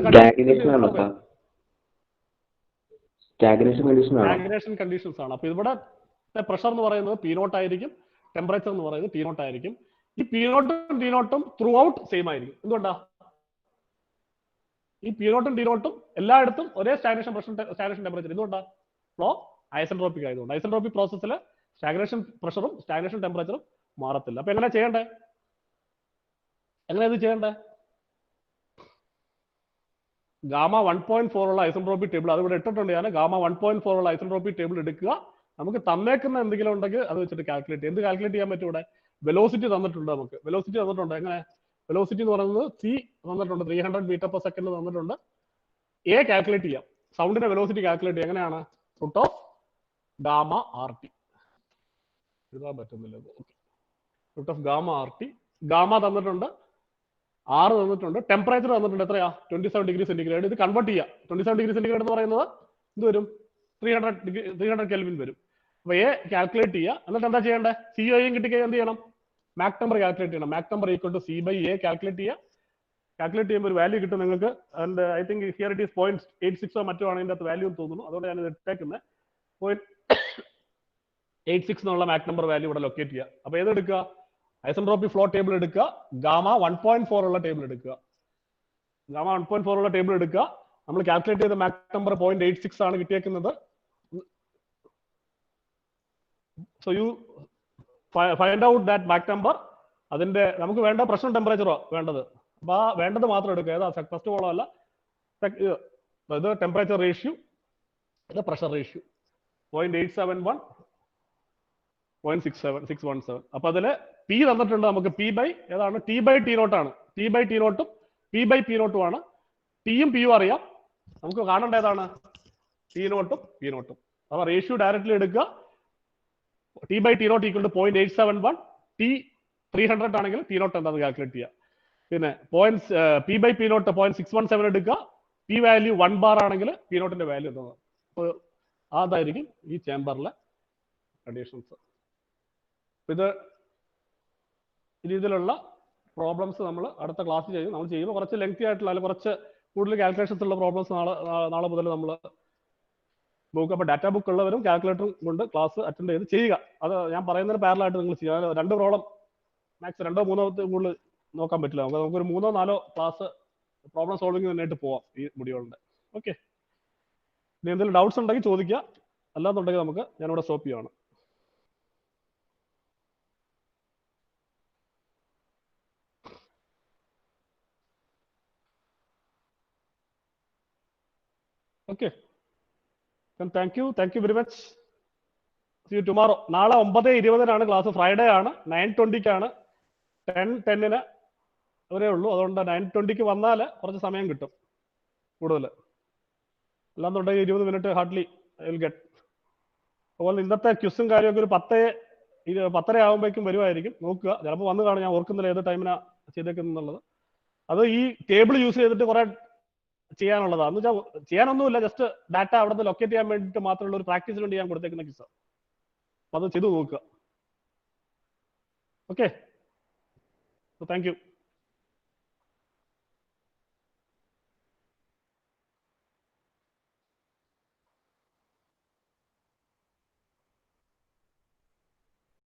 Speaker 1: stagnation conditions ആണ്. അപ്പൊ ഇവിടെ പ്രഷർ എന്ന് പറയുന്നത് P0 ആയിരിക്കും, ടെമ്പറേച്ചർ എന്ന് പറയുന്നത് T0 ആയിരിക്കും. ഈ P0 ഉം T0 ത്രൂ ഔട്ട് സെയിം ആയിരിക്കും. എന്തുകൊണ്ടാ? ഈ P0 ഉം T0 എല്ലായിടത്തും ഒരേ സ്റ്റാഗ്നേഷൻ പ്രഷർ, സ്റ്റാഗ്നേഷൻ ടെമ്പറേച്ചർ. എന്തുകൊണ്ടാ? ഫ്ലോ ഐസെൻട്രോപിക് ആയതുകൊണ്ട്. ഐസെൻട്രോപിക് പ്രോസസ്സിൽ സ്റ്റാഗ്നേഷൻ പ്രഷറും സ്റ്റാഗ്നേഷൻ ടെമ്പറേച്ചറും മാറത്തില്ല. അപ്പൊ എങ്ങനെ ചെയ്യണ്ടേ? ഇത് ചെയ്യണ്ടേ? ഗാമ 1.4 ഉള്ള ഐസെൻട്രോപിക് ടേബിൾ അത് ഇവിടെ ഇട്ടിട്ടുണ്ട്. ഞാൻ ഗാമ 1.4 ഉള്ള ഐസെൻട്രോപിക് ടേബിൾ എടുക്കുക. നമുക്ക് തന്നേക്കുന്ന എന്തെങ്കിലും ഉണ്ടെങ്കിൽ അത് വെച്ചിട്ട് കാൽക്കുലേറ്റ് ചെയ്യാം. എന്ത് കാൽക്കുലേറ്റ് ചെയ്യാൻ പറ്റും? ഇവിടെ വെലോസിറ്റി തന്നിട്ടുണ്ട്. നമുക്ക് വെലോസിറ്റി തന്നിട്ടുണ്ട്. എങ്ങനെ വെലോസിറ്റി എന്ന് പറയുന്നത് C തന്നിട്ടുണ്ട്, 300 മീറ്റർ പെർ സെക്കൻഡ് തന്നിട്ടുണ്ട്. A കാൽക്കുലേറ്റ് ചെയ്യാം. സൗണ്ടിന്റെ വെലോസിറ്റി കാൽക്കുലേറ്റ് ചെയ്യാം. എങ്ങനെയാണ്? Root of gamma RT. എഴുതാൻ പറ്റുന്നില്ല. Root of gamma RT. Gamma തന്നിട്ടുണ്ട്, R തന്നിട്ടുണ്ട്, ടെമ്പറേച്ചർ തന്നിട്ടുണ്ട്. എത്രയാ? 27 ഡിഗ്രി സെന്റിഗ്രേഡ്. ഇത് കൺവേർട്ട് ചെയ്യാം. 27 ഡിഗ്രി സെന്റിഗ്രേഡ് എന്ന് പറയുന്നത് എന്ത് വരും? 300 കെൽവിൻ വരും. അപ്പൊ A കാൽക്കുലേറ്റ് ചെയ്യുക. എന്നിട്ട് എന്താ ചെയ്യേണ്ടത്? COയും കിട്ടിക്കഴിഞ്ഞാൽ എന്ത് ചെയ്യണം? മാക് നമ്പർ കാൽക്കുലേറ്റ് ചെയ്യണം. Mach number equal to C/A calculate ചെയ്യുക. കാൽക്കുലേറ്റ് ചെയ്യുമ്പോൾ ഒരു വാല്യൂ കിട്ടും നിങ്ങൾക്ക്. And I think here it is 0.86 മറ്റോ ആണ് ഇതിന്റെ അകത്ത് വാല്യൂ എന്ന് തോന്നുന്നു. അതുകൊണ്ട് ഞാൻ ഇത് ഇട്ടേക്കുന്നത് 0.86 എന്നുള്ള മാക് നമ്പർ വാല്യൂ ഇവിടെ ലൊക്കേറ്റ് ചെയ്യുക. അപ്പൊ ഏതെടുക്കുക? ഐസെൻട്രോപിക് ഫ്ലോ ടേബിൾ എടുക്കുക. ഗാമ 1.4 ഉള്ള ടേബിൾ എടുക്കുക. ഗാമ 1.4 ഉള്ള ടേബിൾ എടുക്കുക. നമ്മൾ കാൽക്കുലേറ്റ് ചെയ്ത മാക് നമ്പർ 0.86 ആണ് കിട്ടിയേക്കുന്നത്. So you find out that Mach number. അതിന്റെ നമുക്ക് വേണ്ട പ്രഷർ ടെമ്പറേച്ചറോ വേണ്ടത്. അപ്പൊ ആ വേണ്ടത് മാത്രം എടുക്കുക. ഏതാ ഫസ്റ്റ് കോളം അല്ല, ഇത് ടെമ്പറേച്ചർ റേഷ്യോ, ഇത് പ്രഷർ റേഷ്യോ. 0.871, 0.617. അപ്പൊ അതില് പി തന്നിട്ടുണ്ട് നമുക്ക്. പി ബൈ ഏതാണ്? ടി ബൈ ടി നോട്ട് ആണ്. ടി ബൈ ടി നോട്ടും പി ബൈ പി നോട്ടും ആണ്. ടിയും പിയും അറിയാം. നമുക്ക് കാണേണ്ട ഏതാണ്? ടി നോട്ടും പി നോട്ടും. അപ്പൊ റേഷ്യോ ഡയറക്റ്റ്ലി എടുക്കുക. T by T not equal to 0.871. T 300 ആണെങ്കിൽ ടി നോട്ട് എന്താണെന്ന് കാൽക്കുലേറ്റ് ചെയ്യുക. പിന്നെ പി ബൈ പി നോട്ട് 0.617 എടുക്കുക. പി വാല്യൂ 1 ബാർ ആണെങ്കിൽ പി നോട്ടിന്റെ വാല്യൂ എന്താണ്? അപ്പോൾ അതായിരിക്കും ഈ ചേംബറിലെ കണ്ടീഷൻസ്. ഇത് രീതിയിലുള്ള പ്രോബ്ലംസ് നമ്മൾ അടുത്ത ക്ലാസ് ചെയ്യും. നമ്മൾ ചെയ്യുമ്പോൾ കുറച്ച് ലെങ്തി ആയിട്ടുള്ള അല്ലെങ്കിൽ കുറച്ച് കൂടുതൽ കാൽക്കുലേഷൻസ് ഉള്ള പ്രോബ്ലംസ് നാളെ മുതൽ നമ്മൾ ബുക്ക്. അപ്പോൾ ഡാറ്റ ബുക്ക് ഉള്ളവരും കാൽക്കുലേറ്ററും കൊണ്ട് ക്ലാസ് അറ്റൻഡ് ചെയ്ത് ചെയ്യുക. അത് ഞാൻ പറയുന്നതിന് പാരലായിട്ട് നിങ്ങൾ ചെയ്യുക. 2 പ്രോബ്ലം മാക്സ് 2 3 കൂടുതൽ നോക്കാൻ പറ്റില്ല. നമുക്കൊരു 3 4 ക്ലാസ് പ്രോബ്ലം സോൾവിംഗ് തന്നെയായിട്ട് പോവാം ഈ മൊഡ്യൂളിന്റെ. ഓക്കെ, ഇനി എന്തെങ്കിലും ഡൗട്ട്സ് ഉണ്ടെങ്കിൽ ചോദിക്കുക. അല്ലാന്നുണ്ടെങ്കിൽ നമുക്ക് ഞാനിവിടെ സ്റ്റോപ്പ് ചെയ്യുകയാണ്. Okay, thank you very much. See you tomorrow. നാളെ 9:20 ക്ലാസ്. ഫ്രൈഡേ ആണ്. 9:20 10:10 വരെ ഉള്ളൂ. അതുകൊണ്ട് 9:20 വന്നാൽ കുറച്ച് സമയം കിട്ടും കൂടുതൽ. അല്ലാന്നുണ്ടെങ്കിൽ 20 മിനിറ്റ് ഹാർഡ്ലി വിൽ ഗെറ്റ്. അതുപോലെ ഇന്നത്തെ ക്യുസും കാര്യമൊക്കെ ഒരു 10:30 ആകുമ്പോഴേക്കും വരുമായിരിക്കും. നോക്കുക, ചിലപ്പോൾ വന്ന് കാണും. ഞാൻ ഓർക്കുന്നില്ല ഏത് ടൈമിനാണ് ചെയ്തേക്കുന്നുള്ളത്. അത് ഈ ടേബിൾ യൂസ് ചെയ്തിട്ട് കുറെ ചെയ്യാനുള്ളതാണ്. എന്ന് വെച്ചാൽ ചെയ്യാനൊന്നുമില്ല, ജസ്റ്റ് ഡാറ്റ അവിടെ നിന്ന് ലൊക്കേറ്റ് ചെയ്യാൻ വേണ്ടിയിട്ട് മാത്രമുള്ള ഒരു പ്രാക്ടീസിന് വേണ്ടി ഞാൻ കൊടുത്തേക്കുന്ന ക്യുസ്. അപ്പൊ അത് ചെയ്തു നോക്കുക. Okay, thank U.